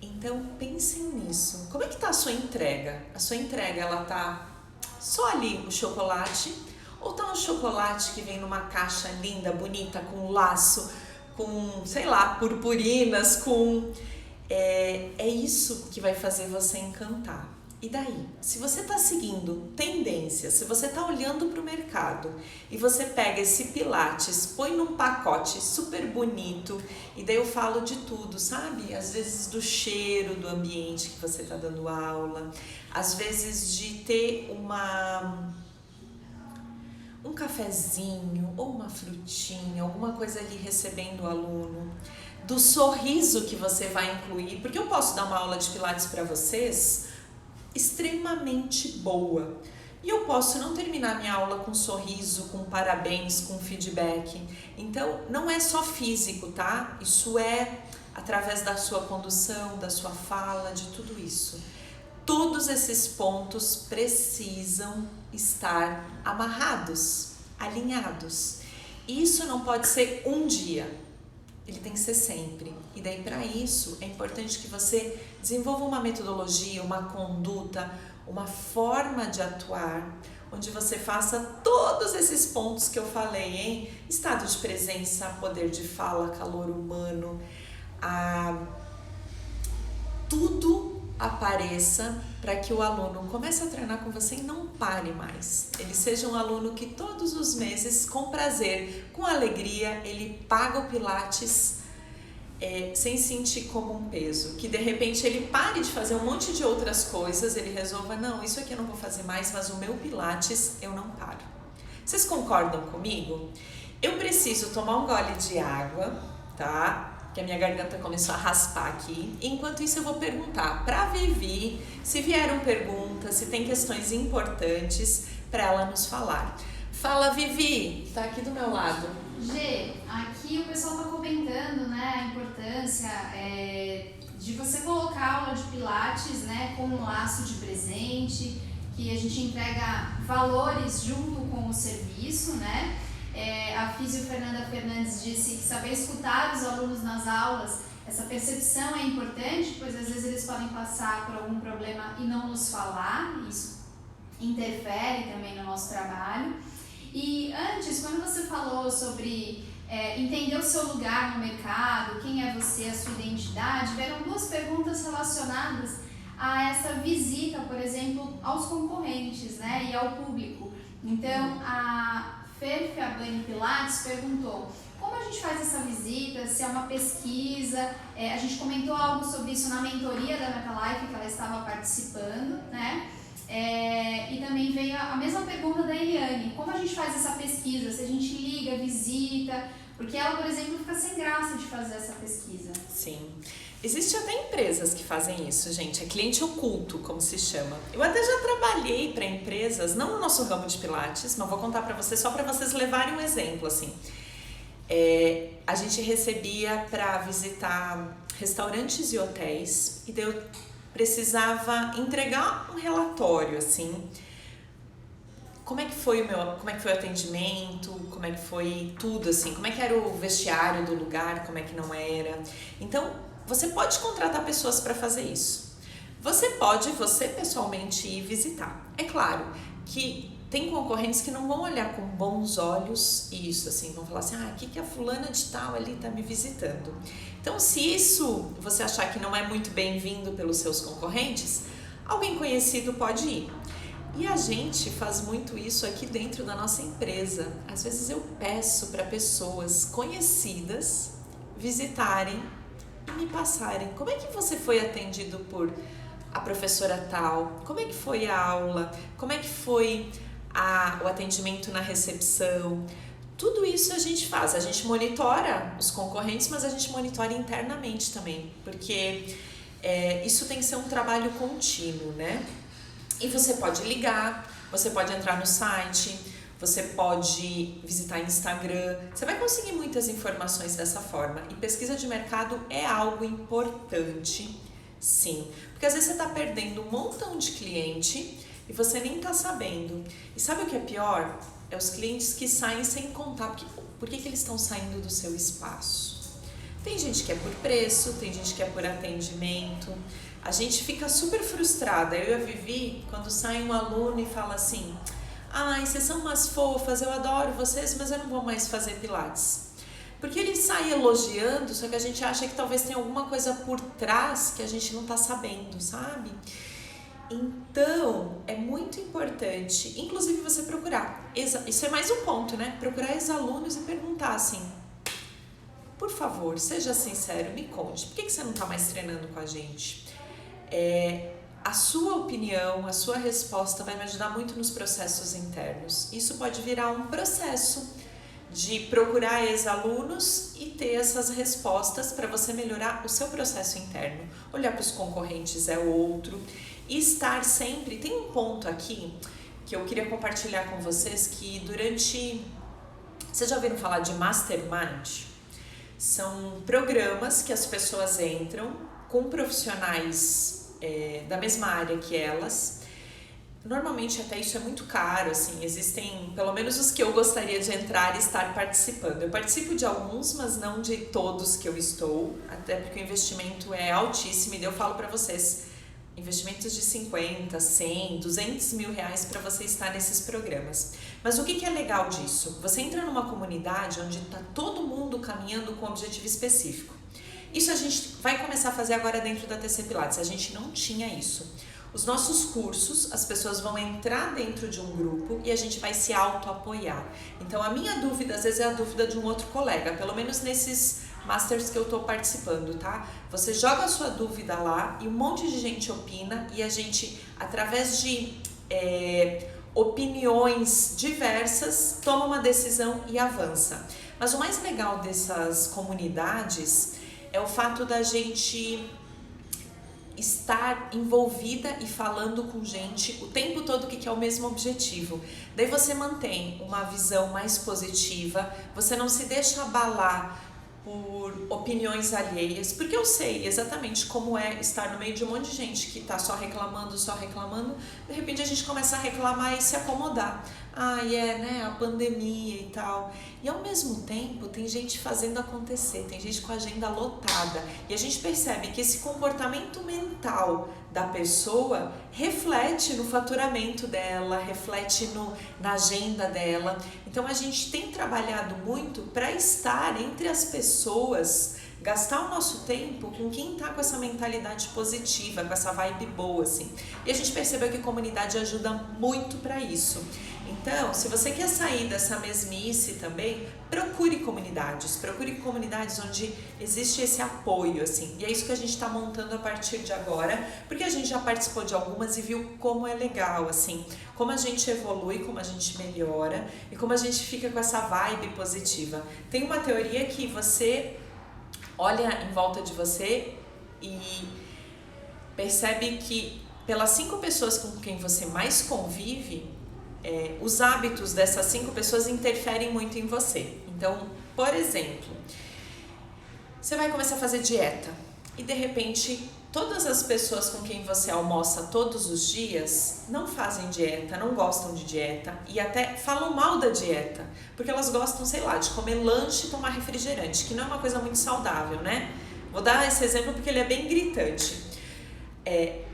Então pensem nisso. Como é que tá a sua entrega? A sua entrega, ela tá só ali o chocolate, ou tá um chocolate que vem numa caixa linda, bonita, com laço, com, sei lá, purpurinas, com... É isso que vai fazer você encantar. E daí? Se você está seguindo tendências, se você está olhando para o mercado e você pega esse Pilates, põe num pacote super bonito, e daí eu falo de tudo, sabe? Às vezes do cheiro do ambiente que você está dando aula, às vezes de ter um cafezinho ou uma frutinha, alguma coisa ali recebendo o aluno, do sorriso que você vai incluir, porque eu posso dar uma aula de Pilates para vocês extremamente boa, e eu posso não terminar minha aula com sorriso, com parabéns, com feedback. Então não é só físico, tá? Isso é através da sua condução, da sua fala, de tudo isso. Todos esses pontos precisam estar amarrados, alinhados. Isso não pode ser um dia, ele tem que ser sempre. E daí, para isso, é importante que você desenvolva uma metodologia, uma conduta, uma forma de atuar, onde você faça todos esses pontos que eu falei, hein? Estado de presença, poder de fala, calor humano, tudo apareça para que o aluno comece a treinar com você e não pare mais. Ele seja um aluno que todos os meses, com prazer, com alegria, ele paga o Pilates sem sentir como um peso. Que de repente ele pare de fazer um monte de outras coisas, ele resolva, não, isso aqui eu não vou fazer mais, mas o meu Pilates eu não paro. Vocês concordam comigo? Eu preciso tomar um gole de água, tá? Que a minha garganta começou a raspar aqui. Enquanto isso eu vou perguntar para a Vivi, se vieram perguntas, se tem questões importantes para ela nos falar. Fala, Vivi, tá aqui do meu lado. Gê, aqui o pessoal tá comentando, né, a importância de você colocar aula de Pilates, né, com um laço de presente, que a gente entrega valores junto com o serviço, né? A físio Fernanda Fernandes disse que saber escutar os alunos nas aulas, essa percepção é importante, pois às vezes eles podem passar por algum problema e não nos falar, isso interfere também no nosso trabalho. E antes, quando você falou sobre entender o seu lugar no mercado, quem é você, a sua identidade, vieram duas perguntas relacionadas a essa visita, por exemplo, aos concorrentes, né, e ao público. Então, a Fer Fiabani Pilates perguntou: como a gente faz essa visita, se é uma pesquisa, a gente comentou algo sobre isso na mentoria da MetaLife, que ela estava participando, né? E também veio a mesma pergunta da Eliane, como a gente faz essa pesquisa, se a gente liga, visita, porque ela, por exemplo, fica sem graça de fazer essa pesquisa. Sim. Existem até empresas que fazem isso, gente, é cliente oculto, como se chama. Eu até já trabalhei para empresas, não no nosso ramo de Pilates, mas vou contar para vocês, só para vocês levarem um exemplo, assim. A gente recebia para visitar restaurantes e hotéis, e daí eu precisava entregar um relatório, assim, como é que foi o atendimento, como é que foi tudo, assim, como é que era o vestiário do lugar, como é que não era. Então, você pode contratar pessoas para fazer isso. Você pessoalmente ir visitar. É claro que tem concorrentes que não vão olhar com bons olhos isso, assim, vão falar assim, aqui que a fulana de tal ali tá me visitando. Então, se isso você achar que não é muito bem-vindo pelos seus concorrentes, alguém conhecido pode ir. E a gente faz muito isso aqui dentro da nossa empresa. Às vezes eu peço para pessoas conhecidas visitarem e me passarem. Como é que você foi atendido por a professora tal? Como é que foi a aula? Como é que foi o atendimento na recepção? Tudo isso a gente faz. A gente monitora os concorrentes, mas a gente monitora internamente também, porque isso tem que ser um trabalho contínuo, né? E você pode ligar, você pode entrar no site, você pode visitar Instagram, você vai conseguir muitas informações dessa forma. E pesquisa de mercado é algo importante, sim. Porque às vezes você está perdendo um montão de cliente e você nem está sabendo. E sabe o que é pior? É os clientes que saem sem contar. Por que eles estão saindo do seu espaço? Tem gente que é por preço, tem gente que é por atendimento. A gente fica super frustrada. Eu e a Vivi, quando sai um aluno e fala assim, vocês são umas fofas, eu adoro vocês, mas eu não vou mais fazer Pilates. Porque ele sai elogiando, só que a gente acha que talvez tenha alguma coisa por trás que a gente não tá sabendo, sabe? Então, é muito importante, inclusive você procurar, isso é mais um ponto, né? Procurar ex-alunos e perguntar assim, por favor, seja sincero, me conte, por que você não tá mais treinando com a gente? A sua opinião, a sua resposta vai me ajudar muito nos processos internos. Isso pode virar um processo de procurar ex-alunos e ter essas respostas para você melhorar o seu processo interno. Olhar para os concorrentes é outro. E estar sempre... Tem um ponto aqui que eu queria compartilhar com vocês que durante... Vocês já ouviram falar de Mastermind? São programas que as pessoas entram com profissionais da mesma área que elas. Normalmente até isso é muito caro, assim, existem pelo menos os que eu gostaria de entrar e estar participando. Eu participo de alguns, mas não de todos que eu estou, até porque o investimento é altíssimo, e daí eu falo para vocês, investimentos de 50, 100, 200 mil reais para você estar nesses programas. Mas o que é legal disso? Você entra numa comunidade onde está todo mundo caminhando com um objetivo específico. Isso a gente vai começar a fazer agora dentro da TC Pilates, a gente não tinha isso. Os nossos cursos, as pessoas vão entrar dentro de um grupo e a gente vai se auto-apoiar. Então a minha dúvida, às vezes, é a dúvida de um outro colega, pelo menos nesses masters que eu estou participando, tá? Você joga a sua dúvida lá e um monte de gente opina e a gente, através de opiniões diversas, toma uma decisão e avança. Mas o mais legal dessas comunidades é o fato da gente estar envolvida e falando com gente o tempo todo que quer o mesmo objetivo. Daí você mantém uma visão mais positiva, você não se deixa abalar por opiniões alheias, porque eu sei exatamente como é estar no meio de um monte de gente que está só reclamando, de repente a gente começa a reclamar e se acomodar. A pandemia e tal. E ao mesmo tempo tem gente fazendo acontecer, tem gente com a agenda lotada. E a gente percebe que esse comportamento mental da pessoa reflete no faturamento dela, reflete na agenda dela. Então a gente tem trabalhado muito para estar entre as pessoas, gastar o nosso tempo com quem está com essa mentalidade positiva, com essa vibe boa, assim. E a gente percebeu que a comunidade ajuda muito para isso. Então, se você quer sair dessa mesmice também, procure comunidades onde existe esse apoio, assim. E é isso que a gente está montando a partir de agora, porque a gente já participou de algumas e viu como é legal, assim, como a gente evolui, como a gente melhora e como a gente fica com essa vibe positiva. Tem uma teoria que você olha em volta de você e percebe que pelas 5 pessoas com quem você mais convive, os hábitos dessas 5 pessoas interferem muito em você. Então, por exemplo, você vai começar a fazer dieta e de repente todas as pessoas com quem você almoça todos os dias não fazem dieta, não gostam de dieta e até falam mal da dieta, porque elas gostam, sei lá, de comer lanche e tomar refrigerante, que não é uma coisa muito saudável, né? Vou dar esse exemplo porque ele é bem gritante.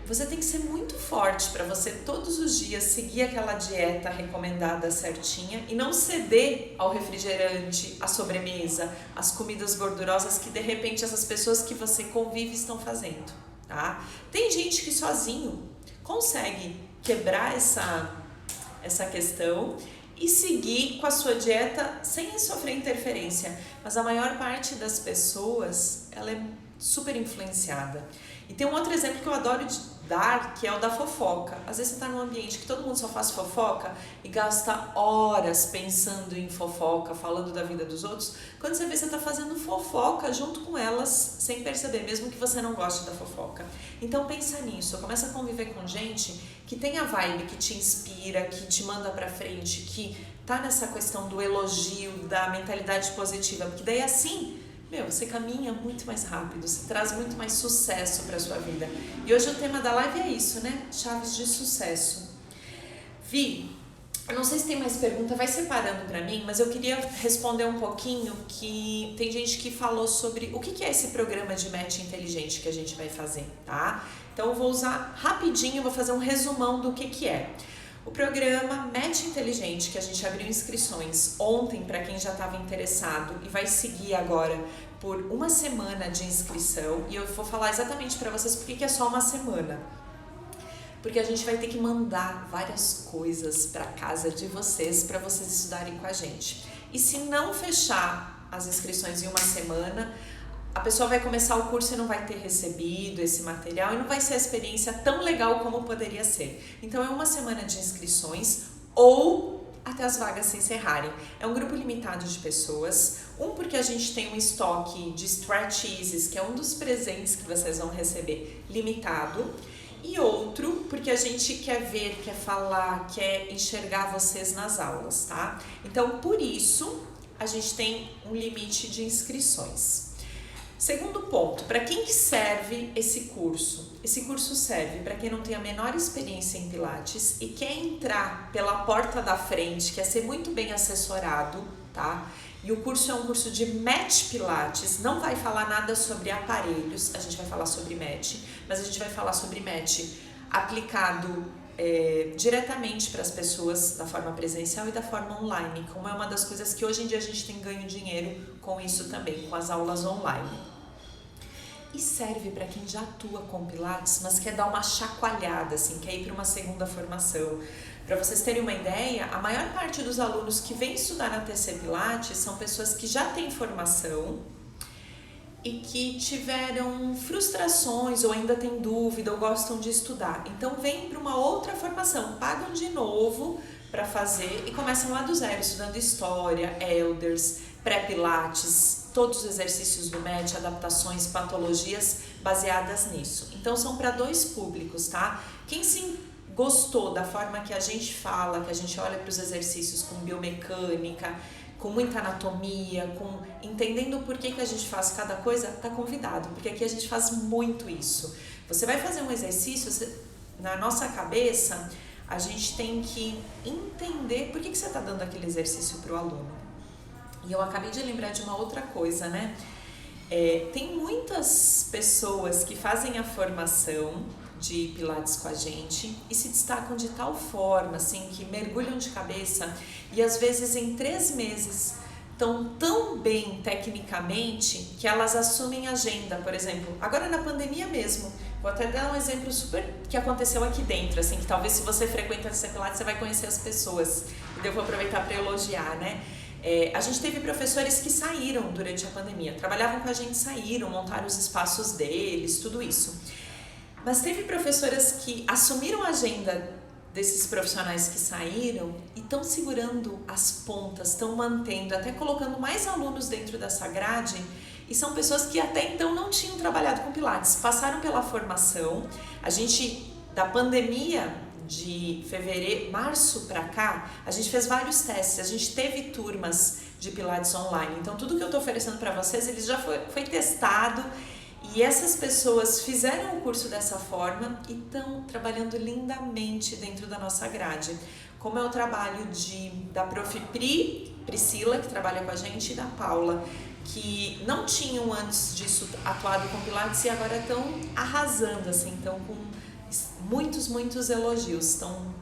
Você tem que ser muito forte para você todos os dias seguir aquela dieta recomendada certinha e não ceder ao refrigerante, à sobremesa, às comidas gordurosas que de repente essas pessoas que você convive estão fazendo, tá? Tem gente que sozinho consegue quebrar essa questão e seguir com a sua dieta sem sofrer interferência, mas a maior parte das pessoas, ela é super influenciada. E tem um outro exemplo que eu adoro dar, que é o da fofoca. Às vezes você está num ambiente que todo mundo só faz fofoca e gasta horas pensando em fofoca, falando da vida dos outros. Quando você vê, você está fazendo fofoca junto com elas, sem perceber, mesmo que você não goste da fofoca. Então pensa nisso, começa a conviver com gente que tem a vibe, que te inspira, que te manda pra frente, que tá nessa questão do elogio, da mentalidade positiva, porque daí assim, você caminha muito mais rápido, você traz muito mais sucesso para a sua vida. E hoje o tema da live é isso, né? Chaves de sucesso. Vi, eu não sei se tem mais pergunta, vai separando para mim, mas eu queria responder um pouquinho que tem gente que falou sobre o que é esse programa de match inteligente que a gente vai fazer, tá? Então eu vou usar rapidinho, vou fazer um resumão do que é. O programa Match Inteligente, que a gente abriu inscrições ontem para quem já estava interessado e vai seguir agora por uma semana de inscrição, e eu vou falar exatamente para vocês por que é só uma semana. Porque a gente vai ter que mandar várias coisas para casa de vocês para vocês estudarem com a gente. E se não fechar as inscrições em uma semana, a pessoa vai começar o curso e não vai ter recebido esse material e não vai ser a experiência tão legal como poderia ser. Então é uma semana de inscrições ou até as vagas se encerrarem. É um grupo limitado de pessoas. Porque a gente tem um estoque de Stretch Eases, que é um dos presentes que vocês vão receber, limitado. E outro, porque a gente quer ver, quer falar, quer enxergar vocês nas aulas, tá? Então, por isso, a gente tem um limite de inscrições. Segundo ponto, para quem que serve esse curso? Esse curso serve para quem não tem a menor experiência em Pilates e quer entrar pela porta da frente, quer ser muito bem assessorado, tá? E o curso é um curso de Match Pilates, não vai falar nada sobre aparelhos, a gente vai falar sobre Match, mas a gente vai falar sobre Match aplicado diretamente para as pessoas da forma presencial e da forma online, como é uma das coisas que hoje em dia a gente tem ganho dinheiro com isso também, com as aulas online. E serve para quem já atua com Pilates, mas quer dar uma chacoalhada, assim, quer ir para uma segunda formação. Para vocês terem uma ideia, a maior parte dos alunos que vêm estudar na TC Pilates são pessoas que já têm formação e que tiveram frustrações ou ainda têm dúvida ou gostam de estudar. Então vêm para uma outra formação, pagam de novo para fazer e começam lá do zero, estudando história, elders, pré-pilates, todos os exercícios do match, adaptações, patologias baseadas nisso. Então são para 2 públicos, tá? Quem se gostou da forma que a gente fala, que a gente olha para os exercícios com biomecânica, com muita anatomia, entendendo por que a gente faz cada coisa, tá convidado, porque aqui a gente faz muito isso. Você vai fazer um exercício, na nossa cabeça, a gente tem que entender por que você está dando aquele exercício para o aluno. E eu acabei de lembrar de uma outra coisa, né? Tem muitas pessoas que fazem a formação de Pilates com a gente e se destacam de tal forma, assim, que mergulham de cabeça e às vezes em 3 meses estão tão bem tecnicamente que elas assumem agenda, por exemplo, agora na pandemia mesmo. Vou até dar um exemplo super que aconteceu aqui dentro, assim, que talvez se você frequenta esse Pilates você vai conhecer as pessoas. eu vou aproveitar para elogiar, né? A gente teve professores que saíram durante a pandemia, trabalhavam com a gente, saíram, montaram os espaços deles, tudo isso. Mas teve professoras que assumiram a agenda desses profissionais que saíram e estão segurando as pontas, estão mantendo, até colocando mais alunos dentro dessa grade, e são pessoas que até então não tinham trabalhado com Pilates, passaram pela formação. A gente, da pandemia de março para cá, a gente fez vários testes, a gente teve turmas de Pilates online, então tudo que eu estou oferecendo para vocês, eles já foi testado, e essas pessoas fizeram o curso dessa forma e estão trabalhando lindamente dentro da nossa grade, como é o trabalho da Prof. Priscila, que trabalha com a gente, e da Paula, que não tinham antes disso atuado com Pilates e agora estão arrasando, assim, estão com muitos elogios, estão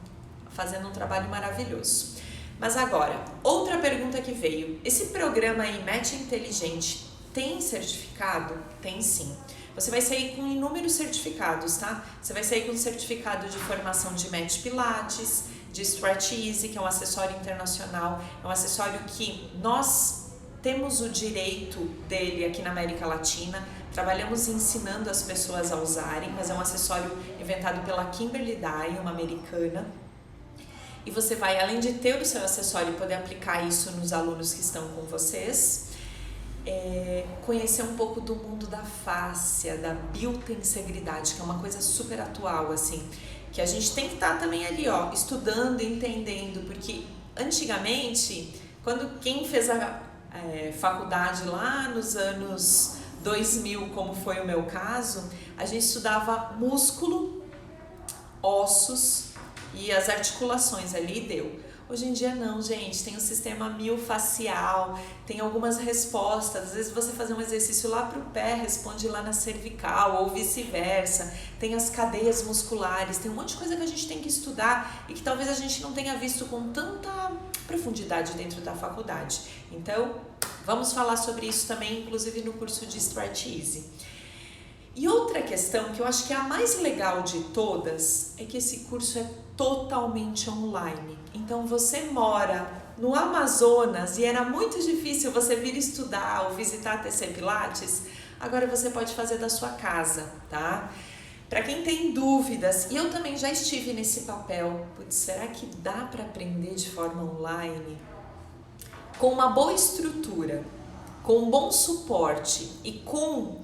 fazendo um trabalho maravilhoso. Mas agora, outra pergunta que veio: esse programa aí, Match Inteligente, tem certificado? Tem sim. Você vai sair com inúmeros certificados, tá? Você vai sair com certificado de formação de Match Pilates, de Stretch Easy, que é um acessório internacional, é um acessório que nós temos o direito dele aqui na América Latina, trabalhamos ensinando as pessoas a usarem, mas é um acessório inventado pela Kimberly Dye, uma americana. E você vai, além de ter o seu acessório e poder aplicar isso nos alunos que estão com vocês, conhecer um pouco do mundo da fáscia, da biotensegridade, que é uma coisa super atual, assim, que a gente tem que estar também ali, ó, estudando, entendendo, porque antigamente, quando quem fez a faculdade lá nos anos 2000, como foi o meu caso, a gente estudava músculo, ossos e as articulações ali, deu. Hoje em dia não, gente, tem o sistema miofascial, tem algumas respostas, às vezes você fazer um exercício lá pro pé, responde lá na cervical, ou vice-versa, tem as cadeias musculares, tem um monte de coisa que a gente tem que estudar e que talvez a gente não tenha visto com tanta profundidade dentro da faculdade. Então, vamos falar sobre isso também, inclusive no curso de Stretch Easy. E outra questão que eu acho que é a mais legal de todas é que esse curso é totalmente online. Então você mora no Amazonas e era muito difícil você vir estudar ou visitar a TC Pilates, agora você pode fazer da sua casa, tá? Para quem tem dúvidas, e eu também já estive nesse papel, putz, será que dá para aprender de forma online? Com uma boa estrutura, com um bom suporte e com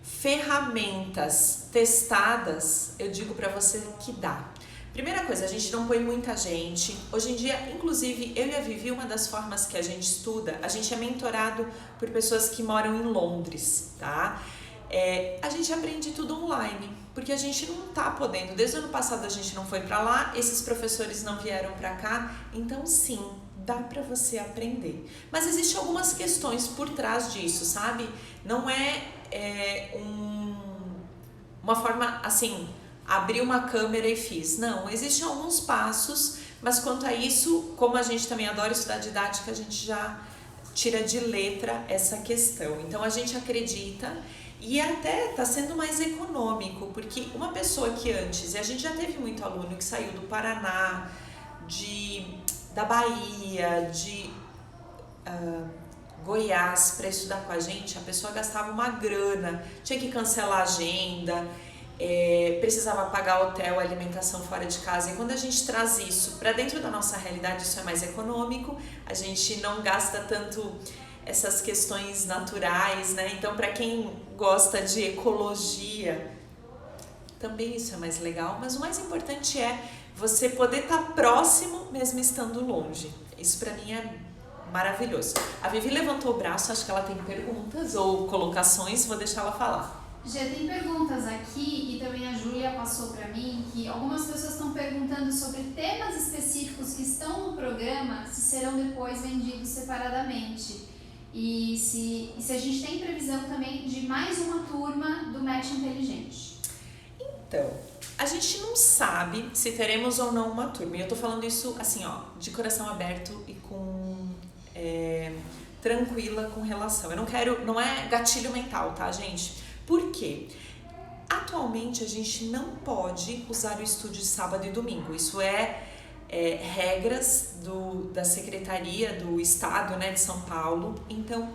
ferramentas testadas, eu digo para você que dá. Primeira coisa, a gente não põe muita gente. Hoje em dia, inclusive, eu e a Vivi, uma das formas que a gente estuda, a gente é mentorado por pessoas que moram em Londres, tá? A gente aprende tudo online, porque a gente não tá podendo. Desde o ano passado a gente não foi para lá, esses professores não vieram para cá, então sim, dá para você aprender. Mas existem algumas questões por trás disso, sabe? Não uma forma assim, abri uma câmera e fiz. Não, existem alguns passos, mas quanto a isso, como a gente também adora estudar didática, a gente já tira de letra essa questão. Então a gente acredita e até está sendo mais econômico, porque uma pessoa que antes, e a gente já teve muito aluno que saiu do Paraná, da Bahia, de Goiás para estudar com a gente, a pessoa gastava uma grana, tinha que cancelar a agenda, precisava pagar hotel, alimentação fora de casa. E quando a gente traz isso para dentro da nossa realidade, isso é mais econômico, a gente não gasta tanto essas questões naturais, né? Então, para quem gosta de ecologia, também isso é mais legal, mas o mais importante é você poder estar próximo mesmo estando longe. Isso para mim é maravilhoso. A Vivi levantou o braço, acho que ela tem perguntas ou colocações, vou deixar ela falar. Já tem perguntas aqui e também a Júlia passou para mim que algumas pessoas estão perguntando sobre temas específicos que estão no programa, se serão depois vendidos separadamente. E se a gente tem previsão também de mais uma turma do Match Inteligente. Então, a gente não sabe se teremos ou não uma turma. E eu tô falando isso assim, ó, de coração aberto e tranquila com relação. Não é gatilho mental, tá, gente? Por quê? Atualmente a gente não pode usar o estúdio de sábado e domingo. Isso é regras da Secretaria do Estado, né, de São Paulo. Então,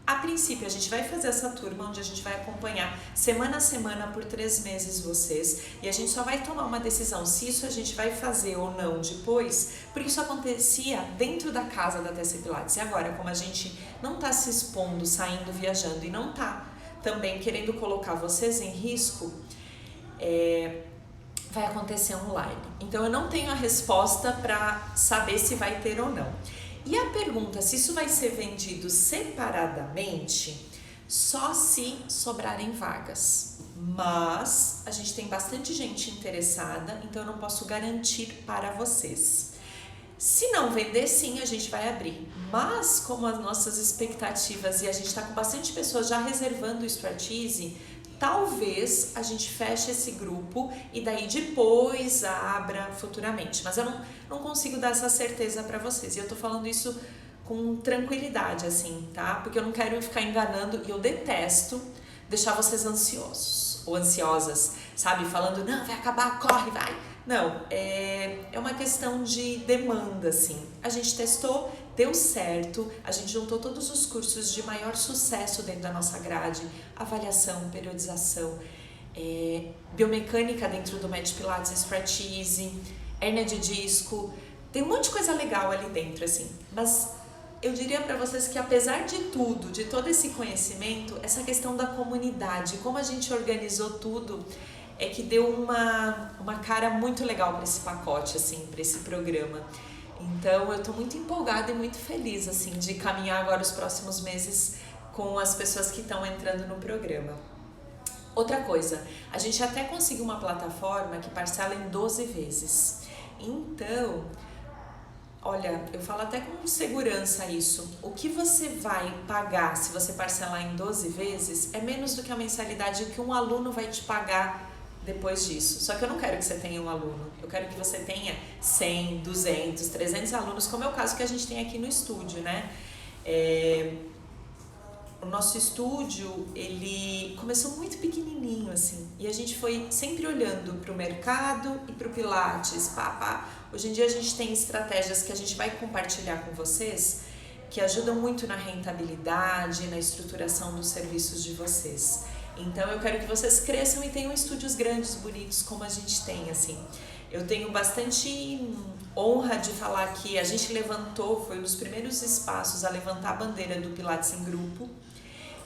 a princípio, a gente vai fazer essa turma onde a gente vai acompanhar semana a semana por 3 meses vocês, e a gente só vai tomar uma decisão se isso a gente vai fazer ou não depois, porque isso acontecia dentro da casa da TC Pilates. E agora, como a gente não está se expondo, saindo, viajando e não está também querendo colocar vocês em risco, vai acontecer online. Então eu não tenho a resposta para saber se vai ter ou não. E a pergunta se isso vai ser vendido separadamente, só se sobrarem vagas. Mas a gente tem bastante gente interessada, então eu não posso garantir para vocês. Se não vender, sim, a gente vai abrir. Mas como as nossas expectativas, e a gente está com bastante pessoas já reservando o Expertise, talvez a gente feche esse grupo e daí depois abra futuramente. Mas eu não consigo dar essa certeza para vocês. E eu tô falando isso com tranquilidade, assim, tá? Porque eu não quero ficar enganando e eu detesto deixar vocês ansiosos ou ansiosas, sabe? Falando, não, vai acabar, corre, vai. Não, é uma questão de demanda, assim. A gente testou, deu certo, a gente juntou todos os cursos de maior sucesso dentro da nossa grade, avaliação, periodização, biomecânica dentro do Med Pilates, Expertise, hérnia de disco, tem um monte de coisa legal ali dentro, assim. Mas eu diria para vocês que apesar de tudo, de todo esse conhecimento, essa questão da comunidade, como a gente organizou tudo, é que deu uma cara muito legal para esse pacote, assim, para esse programa. Então eu tô muito empolgada e muito feliz, assim, de caminhar agora os próximos meses com as pessoas que estão entrando no programa. Outra coisa, a gente até conseguiu uma plataforma que parcela em 12 vezes. Então, olha, eu falo até com segurança isso. O que você vai pagar se você parcelar em 12 vezes é menos do que a mensalidade que um aluno vai te pagar depois disso. Só que eu não quero que você tenha um aluno, eu quero que você tenha 100, 200, 300 alunos, como é o caso que a gente tem aqui no estúdio, né? O nosso estúdio, ele começou muito pequenininho, assim, e a gente foi sempre olhando para o mercado e para o Pilates, Hoje em dia a gente tem estratégias que a gente vai compartilhar com vocês, que ajudam muito na rentabilidade, na estruturação dos serviços de vocês. Então eu quero que vocês cresçam e tenham estúdios grandes, bonitos, como a gente tem, assim. Eu tenho bastante honra de falar que a gente foi um dos primeiros espaços a levantar a bandeira do Pilates em grupo.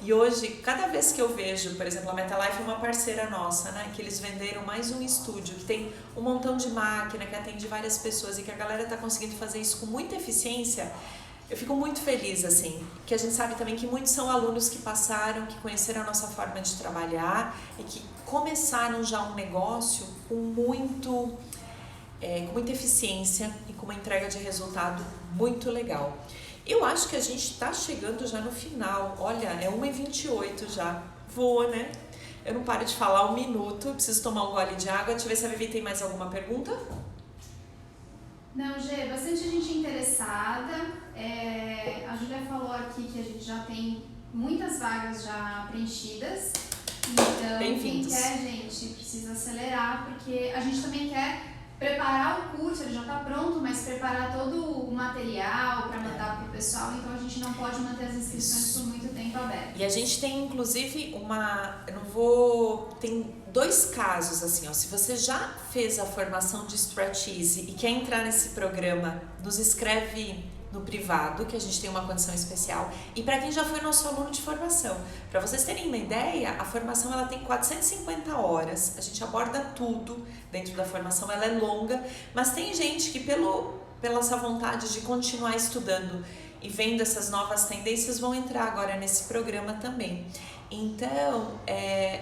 E hoje, cada vez que eu vejo, por exemplo, a MetaLife é uma parceira nossa, né? Que eles venderam mais um estúdio, que tem um montão de máquina, que atende várias pessoas e que a galera tá conseguindo fazer isso com muita eficiência. Eu fico muito feliz, assim, que a gente sabe também que muitos são alunos que passaram, que conheceram a nossa forma de trabalhar e que começaram já um negócio com muita eficiência e com uma entrega de resultado muito legal. Eu acho que a gente está chegando já no final. Olha, é 1h28 já. Voa, né? Eu não paro de falar 1 minuto, preciso tomar um gole de água. Deixa eu ver se a Vivi tem mais alguma pergunta. Não, Gê, bastante gente interessada. A Júlia falou aqui que a gente já tem muitas vagas já preenchidas. Então, quem quer, gente, precisa acelerar, porque a gente também quer preparar o curso, ele já está pronto, mas preparar todo o material para mandar para o pessoal, então a gente não pode manter as inscrições por muito tempo abertas. E a gente tem, inclusive, tem 2 casos, assim, ó. Se você já fez a formação de Expertise e quer entrar nesse programa, nos escreve no privado, que a gente tem uma condição especial. E para quem já foi nosso aluno de formação, para vocês terem uma ideia, a formação ela tem 450 horas, a gente aborda tudo dentro da formação, ela é longa, mas tem gente que pela essa vontade de continuar estudando e vendo essas novas tendências vão entrar agora nesse programa também. Então,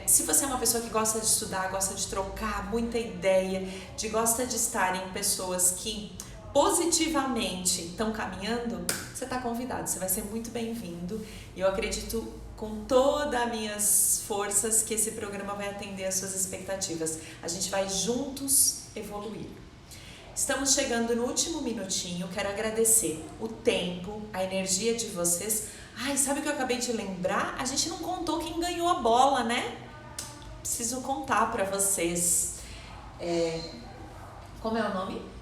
se você é uma pessoa que gosta de estudar, gosta de trocar muita ideia, gosta de estar em pessoas que positivamente estão caminhando, você está convidado, você vai ser muito bem-vindo. E eu acredito com todas as minhas forças que esse programa vai atender às suas expectativas. A gente vai juntos evoluir. Estamos chegando no último minutinho, quero agradecer o tempo, a energia de vocês. Ai, sabe o que eu acabei de lembrar? A gente não contou quem ganhou a bola, né? Preciso contar para vocês. Como é o nome?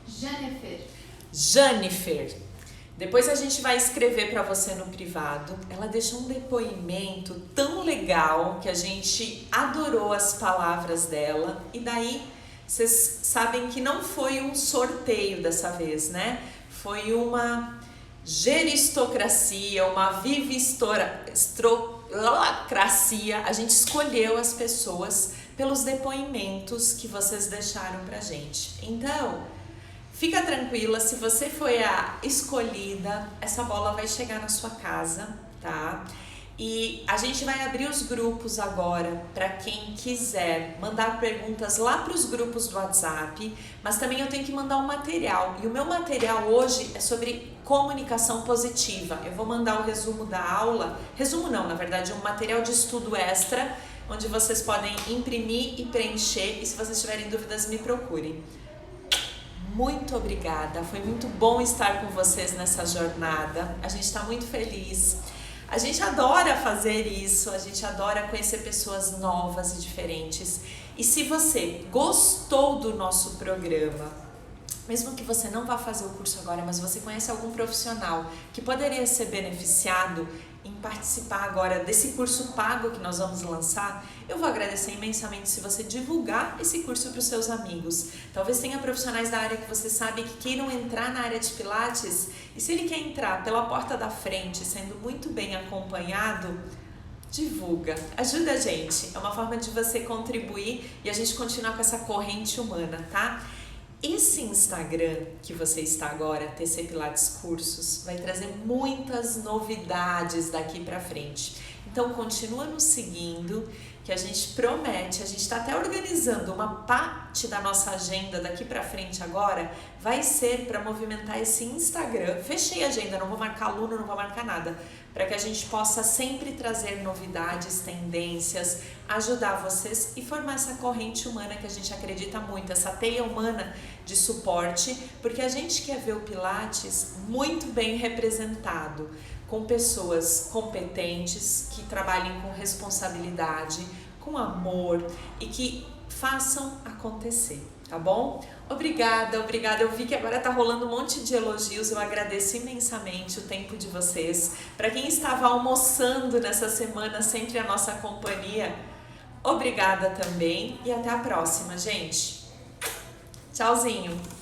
Janifer. Depois a gente vai escrever para você no privado. Ela deixou um depoimento tão legal que a gente adorou as palavras dela. E daí, vocês sabem que não foi um sorteio dessa vez, né? Foi uma geristocracia, uma vivistrocracia. A gente escolheu as pessoas pelos depoimentos que vocês deixaram pra gente. Então, fica tranquila, se você foi a escolhida, essa bola vai chegar na sua casa, tá? E a gente vai abrir os grupos agora para quem quiser mandar perguntas lá para os grupos do WhatsApp, mas também eu tenho que mandar um material. E o meu material hoje é sobre comunicação positiva. Eu vou mandar o resumo da aula, resumo não, na verdade, um material de estudo extra, onde vocês podem imprimir e preencher, e se vocês tiverem dúvidas, me procurem. Muito obrigada, foi muito bom estar com vocês nessa jornada, a gente está muito feliz. A gente adora fazer isso, a gente adora conhecer pessoas novas e diferentes. E se você gostou do nosso programa, mesmo que você não vá fazer o curso agora, mas você conhece algum profissional que poderia ser beneficiado em participar agora desse curso pago que nós vamos lançar, eu vou agradecer imensamente se você divulgar esse curso para os seus amigos. Talvez tenha profissionais da área que você sabe que queiram entrar na área de Pilates, e se ele quer entrar pela porta da frente, sendo muito bem acompanhado, divulga, ajuda a gente. É uma forma de você contribuir e a gente continuar com essa corrente humana, tá? Esse Instagram que você está agora, TC Pilates Cursos, vai trazer muitas novidades daqui pra frente. Então continua nos seguindo, que a gente promete, a gente está até organizando uma parte da nossa agenda daqui pra frente agora, vai ser para movimentar esse Instagram. Fechei a agenda, não vou marcar aluno, não vou marcar nada, para que a gente possa sempre trazer novidades, tendências, ajudar vocês e formar essa corrente humana que a gente acredita muito, essa teia humana de suporte, porque a gente quer ver o Pilates muito bem representado, com pessoas competentes, que trabalhem com responsabilidade, com amor e que façam acontecer, tá bom? Obrigada, obrigada. Eu vi que agora tá rolando um monte de elogios, eu agradeço imensamente o tempo de vocês. Para quem estava almoçando nessa semana, sempre a nossa companhia, obrigada também e até a próxima, gente. Tchauzinho!